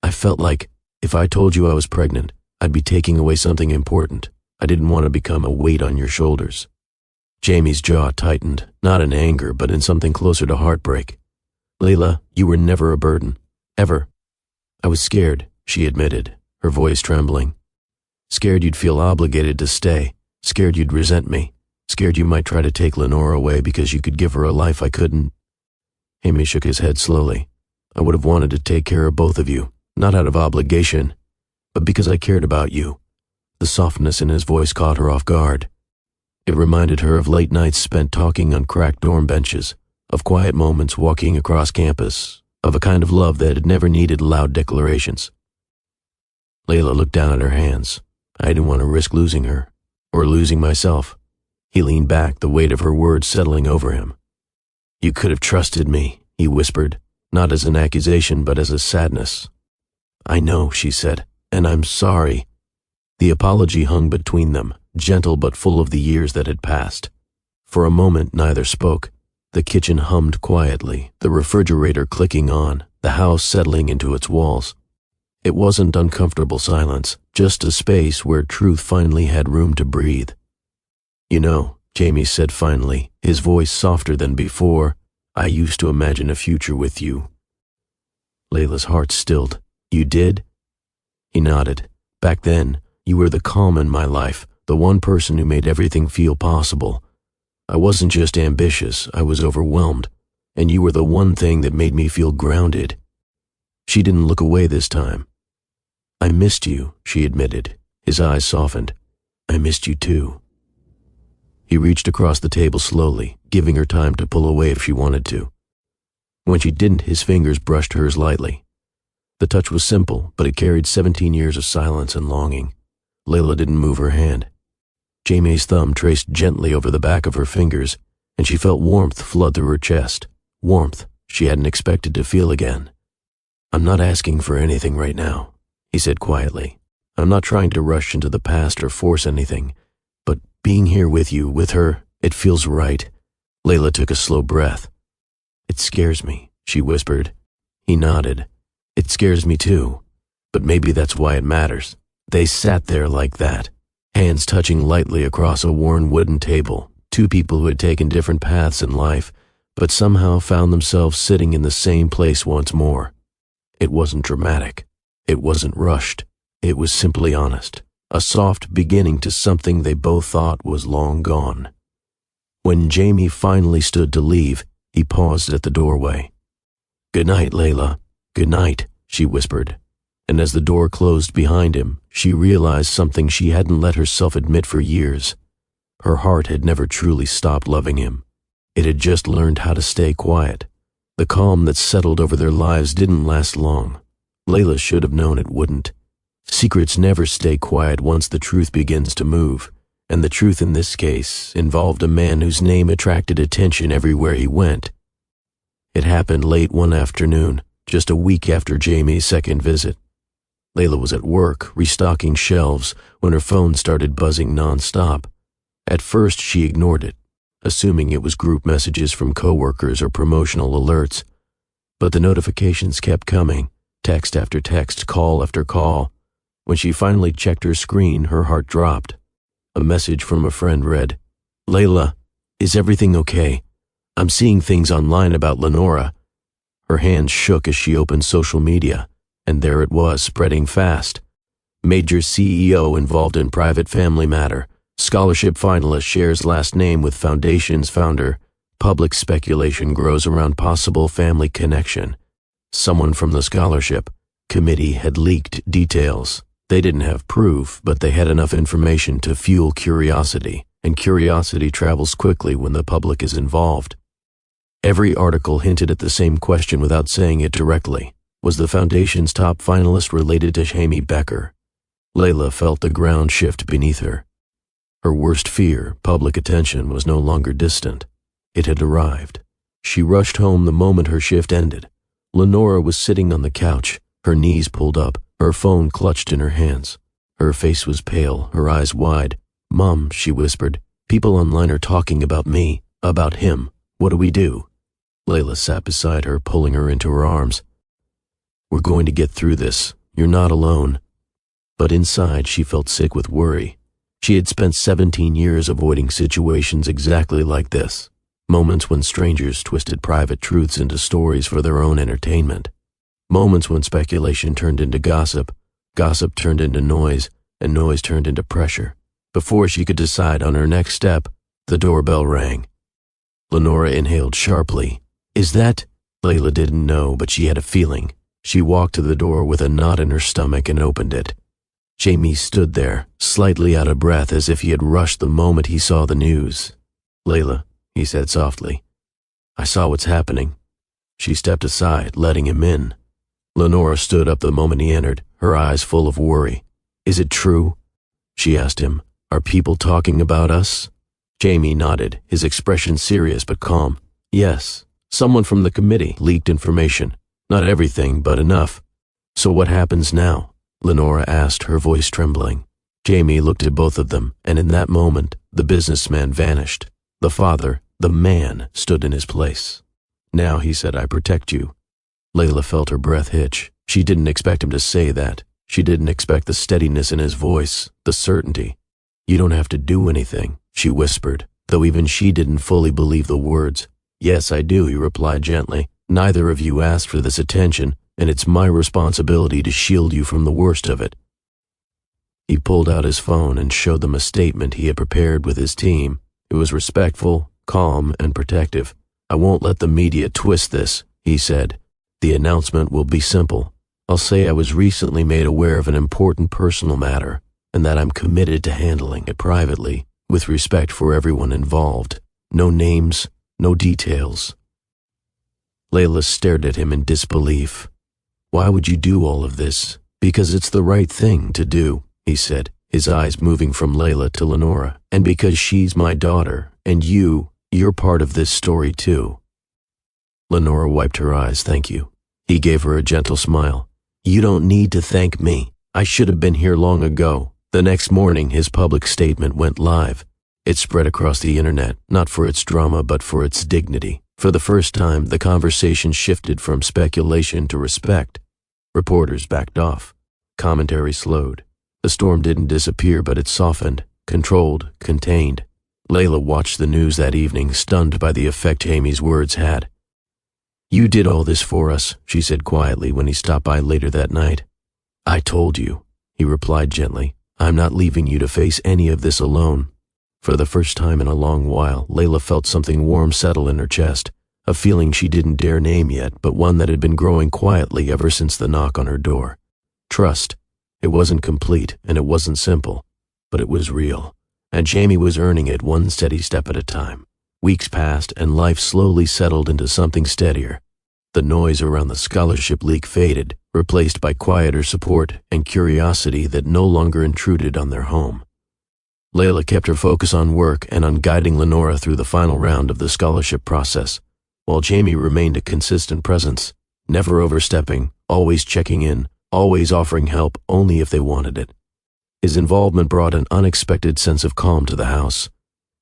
I felt like, if I told you I was pregnant, I'd be taking away something important. I didn't want to become a weight on your shoulders." Jamie's jaw tightened, not in anger, but in something closer to heartbreak. "Layla, you were never a burden. Ever." "I was scared," she admitted, her voice trembling. "Scared you'd feel obligated to stay. Scared you'd resent me. Scared you might try to take Lenora away because you could give her a life I couldn't." Jamie shook his head slowly. "I would have wanted to take care of both of you, not out of obligation, but because I cared about you." The softness in his voice caught her off guard. It reminded her of late nights spent talking on cracked dorm benches, of quiet moments walking across campus, of a kind of love that had never needed loud declarations. Layla looked down at her hands. "I didn't want to risk losing her, or losing myself." He leaned back, the weight of her words settling over him. "You could have trusted me," he whispered, not as an accusation but as a sadness. "I know," she said, "and I'm sorry." The apology hung between them, gentle but full of the years that had passed. For a moment neither spoke. The kitchen hummed quietly, the refrigerator clicking on, the house settling into its walls. It wasn't uncomfortable silence, just a space where truth finally had room to breathe. "You know," Jamie said finally, his voice softer than before, "I used to imagine a future with you." Layla's heart stilled. "You did?" He nodded. "Back then, you were the calm in my life, the one person who made everything feel possible. I wasn't just ambitious, I was overwhelmed, and you were the one thing that made me feel grounded." She didn't look away this time. "I missed you," she admitted. His eyes softened. "I missed you too." He reached across the table slowly, giving her time to pull away if she wanted to. When she didn't, his fingers brushed hers lightly. The touch was simple, but it carried 17 years of silence and longing. Layla didn't move her hand. Jamie's thumb traced gently over the back of her fingers, and she felt warmth flood through her chest. Warmth she hadn't expected to feel again. "I'm not asking for anything right now," he said quietly. "I'm not trying to rush into the past or force anything, but being here with you, with her, it feels right." Layla took a slow breath. "It scares me," she whispered. He nodded. "It scares me too, but maybe that's why it matters." They sat there like that, hands touching lightly across a worn wooden table, two people who had taken different paths in life, but somehow found themselves sitting in the same place once more. It wasn't dramatic. It wasn't rushed. It was simply honest, a soft beginning to something they both thought was long gone. When Jamie finally stood to leave, he paused at the doorway. "Good night, Layla. Good night," she whispered. And as the door closed behind him, she realized something she hadn't let herself admit for years. Her heart had never truly stopped loving him. It had just learned how to stay quiet. The calm that settled over their lives didn't last long. Layla should have known it wouldn't. Secrets never stay quiet once the truth begins to move, and the truth in this case involved a man whose name attracted attention everywhere he went. It happened late one afternoon, just a week after Jamie's second visit. Layla was at work, restocking shelves, when her phone started buzzing nonstop. At first, she ignored it, assuming it was group messages from coworkers or promotional alerts. But the notifications kept coming, text after text, call after call. When she finally checked her screen, her heart dropped. A message from a friend read, "Layla, is everything okay? I'm seeing things online about Lenora." Her hands shook as she opened social media, and there it was, spreading fast. Major CEO involved in private family matter. Scholarship finalist shares last name with foundation's founder. Public speculation grows around possible family connection. Someone from the scholarship committee had leaked details. They didn't have proof, but they had enough information to fuel curiosity, and curiosity travels quickly when the public is involved. Every article hinted at the same question without saying it directly. Was the foundation's top finalist related to Jamie Becker? Layla felt the ground shift beneath her. Her worst fear, public attention, was no longer distant. It had arrived. She rushed home the moment her shift ended. Lenora was sitting on the couch, her knees pulled up, her phone clutched in her hands. Her face was pale, her eyes wide. "Mom," she whispered, "people online are talking about me, about him. What do we do?" Layla sat beside her, pulling her into her arms. "We're going to get through this. You're not alone." But inside, she felt sick with worry. She had spent 17 years avoiding situations exactly like this, moments when strangers twisted private truths into stories for their own entertainment, moments when speculation turned into gossip, gossip turned into noise, and noise turned into pressure. Before she could decide on her next step, the doorbell rang. Lenora inhaled sharply. "Is that?" Layla didn't know, but she had a feeling. She walked to the door with a knot in her stomach and opened it. Jamie stood there, slightly out of breath, as if he had rushed the moment he saw the news. "Layla," he said softly, "I saw what's happening." She stepped aside, letting him in. Lenora stood up the moment he entered, her eyes full of worry. "Is it true?" she asked him. "Are people talking about us?" Jamie nodded, his expression serious but calm. "Yes, someone from the committee leaked information. Not everything, but enough." "So what happens now?" Lenora asked, her voice trembling. Jamie looked at both of them, and in that moment, the businessman vanished. The father, the man, stood in his place. "Now," he said, "I protect you." Layla felt her breath hitch. She didn't expect him to say that. She didn't expect the steadiness in his voice, the certainty. "You don't have to do anything," she whispered, though even she didn't fully believe the words. "Yes, I do," he replied gently. "Neither of you asked for this attention, and it's my responsibility to shield you from the worst of it." He pulled out his phone and showed them a statement he had prepared with his team. It was respectful, calm, and protective. "I won't let the media twist this," he said. "The announcement will be simple. I'll say I was recently made aware of an important personal matter, and that I'm committed to handling it privately, with respect for everyone involved. No names, no details. Layla stared at him in disbelief. "Why would you do all of this?" "Because it's the right thing to do," he said, his eyes moving from Layla to Lenora. "And because she's my daughter, and you're part of this story too." Lenora wiped her eyes. "Thank you." He gave her a gentle smile. "You don't need to thank me. I should have been here long ago." The next morning, his public statement went live. It spread across the internet, not for its drama, but for its dignity. For the first time, the conversation shifted from speculation to respect. Reporters backed off. Commentary slowed. The storm didn't disappear, but it softened, controlled, contained. Layla watched the news that evening, stunned by the effect Amy's words had. "You did all this for us," she said quietly when he stopped by later that night. "I told you," he replied gently. "I'm not leaving you to face any of this alone." For the first time in a long while, Layla felt something warm settle in her chest, a feeling she didn't dare name yet, but one that had been growing quietly ever since the knock on her door. Trust. It wasn't complete, and it wasn't simple, but it was real, and Jamie was earning it one steady step at a time. Weeks passed, and life slowly settled into something steadier. The noise around the scholarship leak faded, replaced by quieter support and curiosity that no longer intruded on their home. Layla kept her focus on work and on guiding Lenora through the final round of the scholarship process, while Jamie remained a consistent presence, never overstepping, always checking in, always offering help only if they wanted it. His involvement brought an unexpected sense of calm to the house.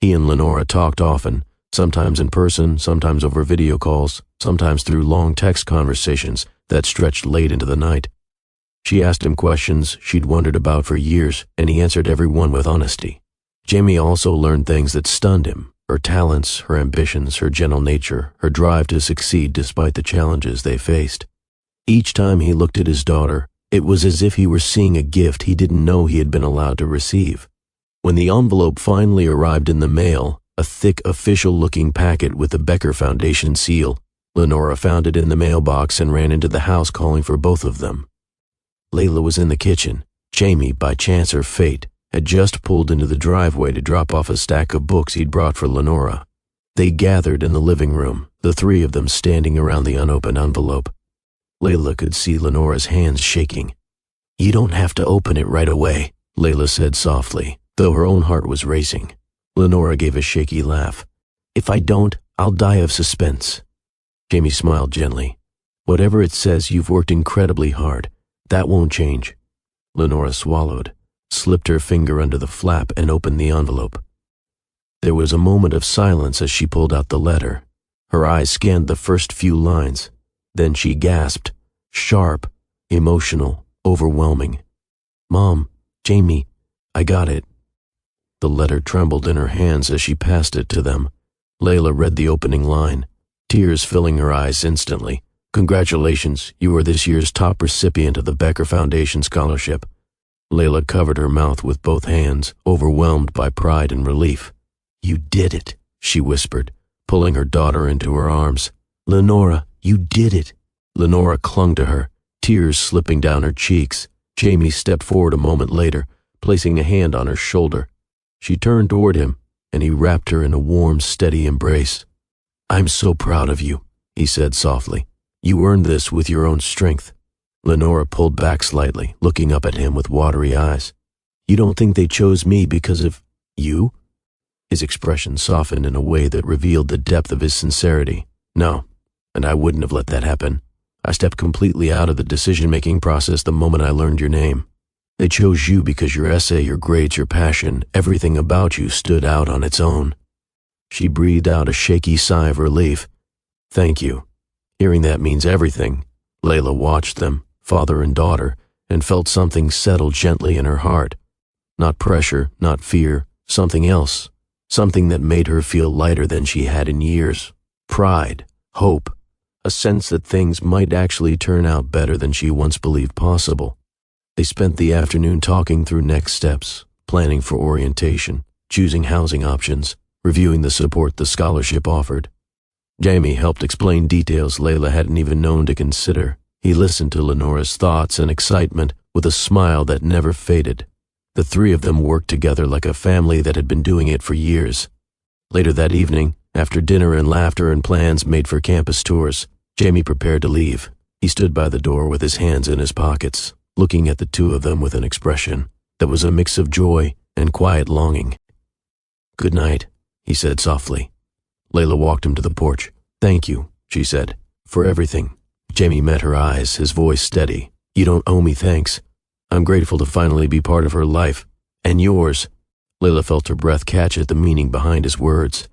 He and Lenora talked often, sometimes in person, sometimes over video calls, sometimes through long text conversations that stretched late into the night. She asked him questions she'd wondered about for years, and he answered every one with honesty. Jamie also learned things that stunned him: her talents, her ambitions, her gentle nature, her drive to succeed despite the challenges they faced. Each time he looked at his daughter, it was as if he were seeing a gift he didn't know he had been allowed to receive. When the envelope finally arrived in the mail, a thick, official-looking packet with the Becker Foundation seal, Lenora found it in the mailbox and ran into the house calling for both of them. Layla was in the kitchen. Jamie, by chance or fate, had just pulled into the driveway to drop off a stack of books he'd brought for Lenora. They gathered in the living room, the three of them standing around the unopened envelope. Layla could see Lenora's hands shaking. "You don't have to open it right away," Layla said softly, though her own heart was racing. Lenora gave a shaky laugh. "If I don't, I'll die of suspense." Jamie smiled gently. "Whatever it says, you've worked incredibly hard. That won't change." Lenora swallowed, slipped her finger under the flap, and opened the envelope. There was a moment of silence as she pulled out the letter. Her eyes scanned the first few lines. Then she gasped, sharp, emotional, overwhelming. "Mom, Jamie, I got it." The letter trembled in her hands as she passed it to them. Layla read the opening line, tears filling her eyes instantly. "Congratulations, you are this year's top recipient of the Becker Foundation Scholarship." Layla covered her mouth with both hands, overwhelmed by pride and relief. "You did it," she whispered, pulling her daughter into her arms. "Lenora, you did it." Lenora clung to her, tears slipping down her cheeks. Jamie stepped forward a moment later, placing a hand on her shoulder. She turned toward him, and he wrapped her in a warm, steady embrace. "I'm so proud of you," he said softly. "You earned this with your own strength." Lenora pulled back slightly, looking up at him with watery eyes. "You don't think they chose me because of you?" His expression softened in a way that revealed the depth of his sincerity. "No, and I wouldn't have let that happen. I stepped completely out of the decision-making process the moment I learned your name. They chose you because your essay, your grades, your passion, everything about you stood out on its own." She breathed out a shaky sigh of relief. "Thank you. Hearing that means everything." Layla watched them, father and daughter, and felt something settle gently in her heart. Not pressure, not fear, something else. Something that made her feel lighter than she had in years. Pride, hope, a sense that things might actually turn out better than she once believed possible. They spent the afternoon talking through next steps, planning for orientation, choosing housing options, reviewing the support the scholarship offered. Jamie helped explain details Layla hadn't even known to consider. He listened to Lenora's thoughts and excitement with a smile that never faded. The three of them worked together like a family that had been doing it for years. Later that evening, after dinner and laughter and plans made for campus tours, Jamie prepared to leave. He stood by the door with his hands in his pockets, looking at the two of them with an expression that was a mix of joy and quiet longing. "Good night," he said softly. Layla walked him to the porch. "Thank you," she said, "for everything." Jamie met her eyes, his voice steady. "You don't owe me thanks. I'm grateful to finally be part of her life. And yours." Layla felt her breath catch at the meaning behind his words.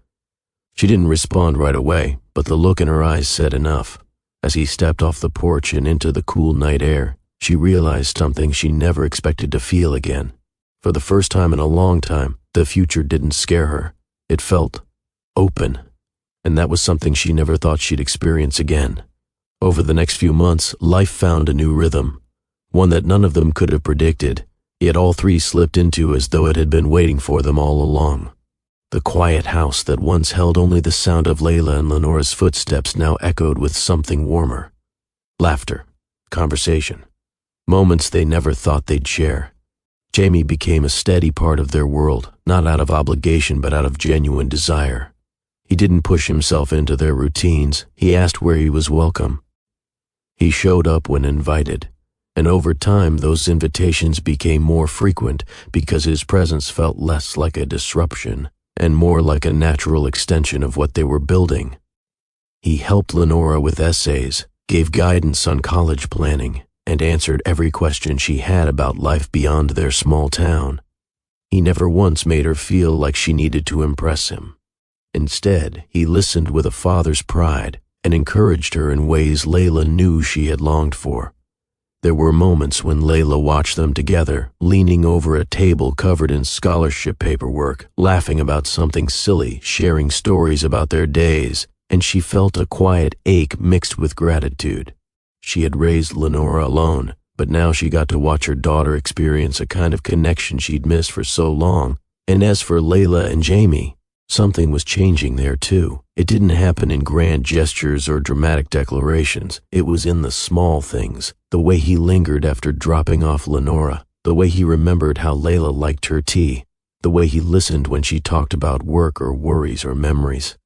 She didn't respond right away, but the look in her eyes said enough. As he stepped off the porch and into the cool night air, she realized something she never expected to feel again. For the first time in a long time, the future didn't scare her. It felt open. And that was something she never thought she'd experience again. Over the next few months, life found a new rhythm, one that none of them could have predicted, yet all three slipped into as though it had been waiting for them all along. The quiet house that once held only the sound of Layla and Lenora's footsteps now echoed with something warmer. Laughter, conversation, moments they never thought they'd share. Jamie became a steady part of their world, not out of obligation but out of genuine desire. He didn't push himself into their routines. He asked where he was welcome. He showed up when invited, and over time those invitations became more frequent because his presence felt less like a disruption and more like a natural extension of what they were building. He helped Lenora with essays, gave guidance on college planning, and answered every question she had about life beyond their small town. He never once made her feel like she needed to impress him. Instead, he listened with a father's pride and encouraged her in ways Layla knew she had longed for. There were moments when Layla watched them together, leaning over a table covered in scholarship paperwork, laughing about something silly, sharing stories about their days, and she felt a quiet ache mixed with gratitude. She had raised Lenora alone, but now she got to watch her daughter experience a kind of connection she'd missed for so long. And as for Layla and Jamie, something was changing there too. It didn't happen in grand gestures or dramatic declarations. It was in the small things, the way he lingered after dropping off Lenora, the way he remembered how Layla liked her tea, the way he listened when she talked about work or worries or memories.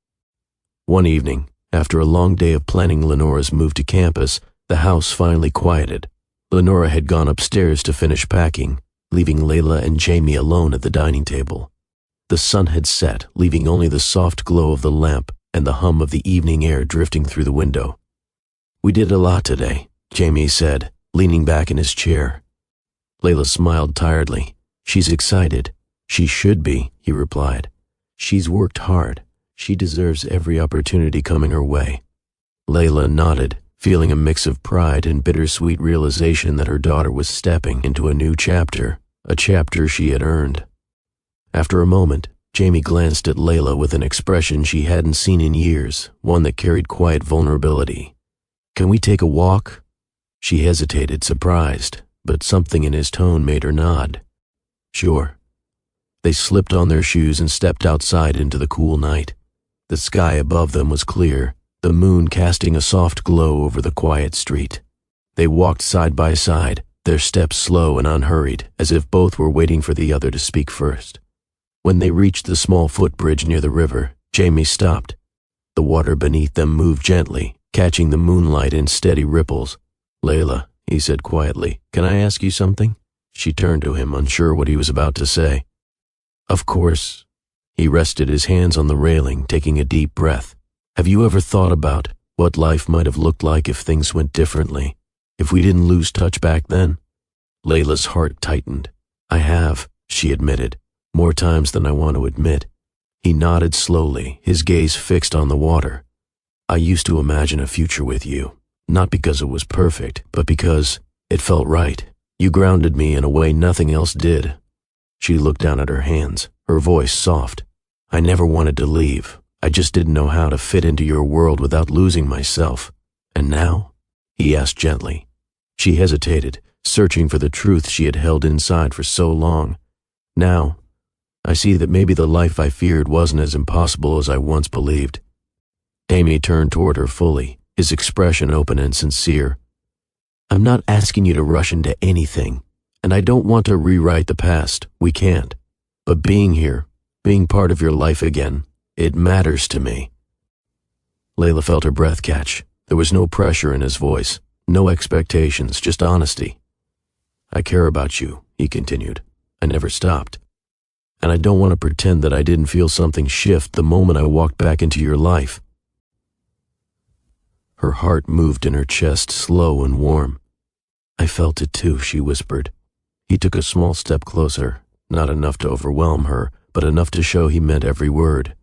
One evening, after a long day of planning Lenora's move to campus, the house finally quieted. Lenora had gone upstairs to finish packing, leaving Layla and Jamie alone at the dining table. The sun had set, leaving only the soft glow of the lamp and the hum of the evening air drifting through the window. "We did a lot today," Jamie said, leaning back in his chair. Layla smiled tiredly. "She's excited." "She should be," he replied. "She's worked hard. She deserves every opportunity coming her way." Layla nodded, feeling a mix of pride and bittersweet realization that her daughter was stepping into a new chapter, a chapter she had earned. After a moment, Jamie glanced at Layla with an expression she hadn't seen in years, one that carried quiet vulnerability. "Can we take a walk?" She hesitated, surprised, but something in his tone made her nod. "Sure." They slipped on their shoes and stepped outside into the cool night. The sky above them was clear, the moon casting a soft glow over the quiet street. They walked side by side, their steps slow and unhurried, as if both were waiting for the other to speak first. When they reached the small footbridge near the river, Jamie stopped. The water beneath them moved gently, catching the moonlight in steady ripples. "Layla," he said quietly, "can I ask you something?" She turned to him, unsure what he was about to say. "Of course." He rested his hands on the railing, taking a deep breath. "Have you ever thought about what life might have looked like if things went differently? If we didn't lose touch back then?" Layla's heart tightened. "I have," she admitted. "More times than I want to admit." He nodded slowly, his gaze fixed on the water. "I used to imagine a future with you, not because it was perfect, but because it felt right. You grounded me in a way nothing else did." She looked down at her hands, her voice soft. "I never wanted to leave. I just didn't know how to fit into your world without losing myself. And now?" he asked gently. She hesitated, searching for the truth she had held inside for so long. "Now, I see that maybe the life I feared wasn't as impossible as I once believed." Amy turned toward her fully, his expression open and sincere. "I'm not asking you to rush into anything. And I don't want to rewrite the past. We can't. But being here, being part of your life again, it matters to me." Layla felt her breath catch. There was no pressure in his voice, no expectations, just honesty. "I care about you," he continued. "I never stopped. And I don't want to pretend that I didn't feel something shift the moment I walked back into your life." Her heart moved in her chest, slow and warm. "I felt it too," she whispered. He took a small step closer, not enough to overwhelm her, but enough to show he meant every word.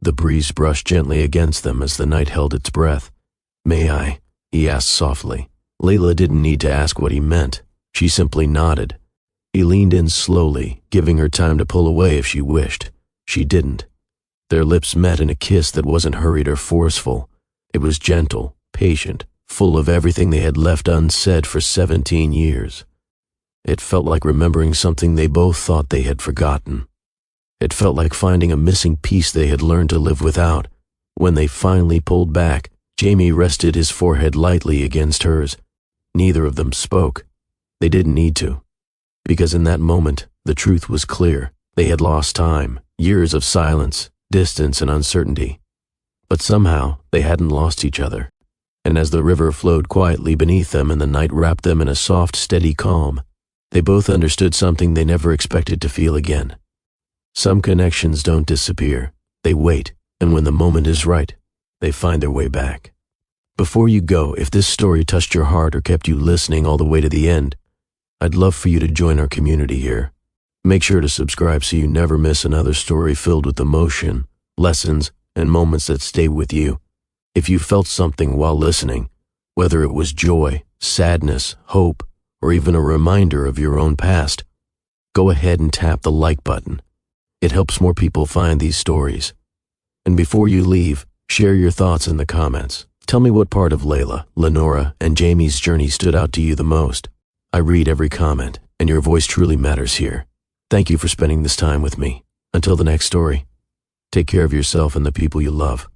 The breeze brushed gently against them as the night held its breath. "May I?" he asked softly. Layla didn't need to ask what he meant. She simply nodded. He leaned in slowly, giving her time to pull away if she wished. She didn't. Their lips met in a kiss that wasn't hurried or forceful. It was gentle, patient, full of everything they had left unsaid for 17 years. It felt like remembering something they both thought they had forgotten. It felt like finding a missing piece they had learned to live without. When they finally pulled back, Jamie rested his forehead lightly against hers. Neither of them spoke. They didn't need to. Because in that moment, the truth was clear. They had lost time, years of silence, distance, and uncertainty. But somehow, they hadn't lost each other. And as the river flowed quietly beneath them and the night wrapped them in a soft, steady calm, they both understood something they never expected to feel again. Some connections don't disappear. They wait, and when the moment is right, they find their way back. Before you go, if this story touched your heart or kept you listening all the way to the end, I'd love for you to join our community here. Make sure to subscribe so you never miss another story filled with emotion, lessons, and moments that stay with you. If you felt something while listening, whether it was joy, sadness, hope, or even a reminder of your own past, go ahead and tap the like button. It helps more people find these stories. And before you leave, share your thoughts in the comments. Tell me what part of Layla, Lenora, and Jamie's journey stood out to you the most. I read every comment, and your voice truly matters here. Thank you for spending this time with me. Until the next story, take care of yourself and the people you love.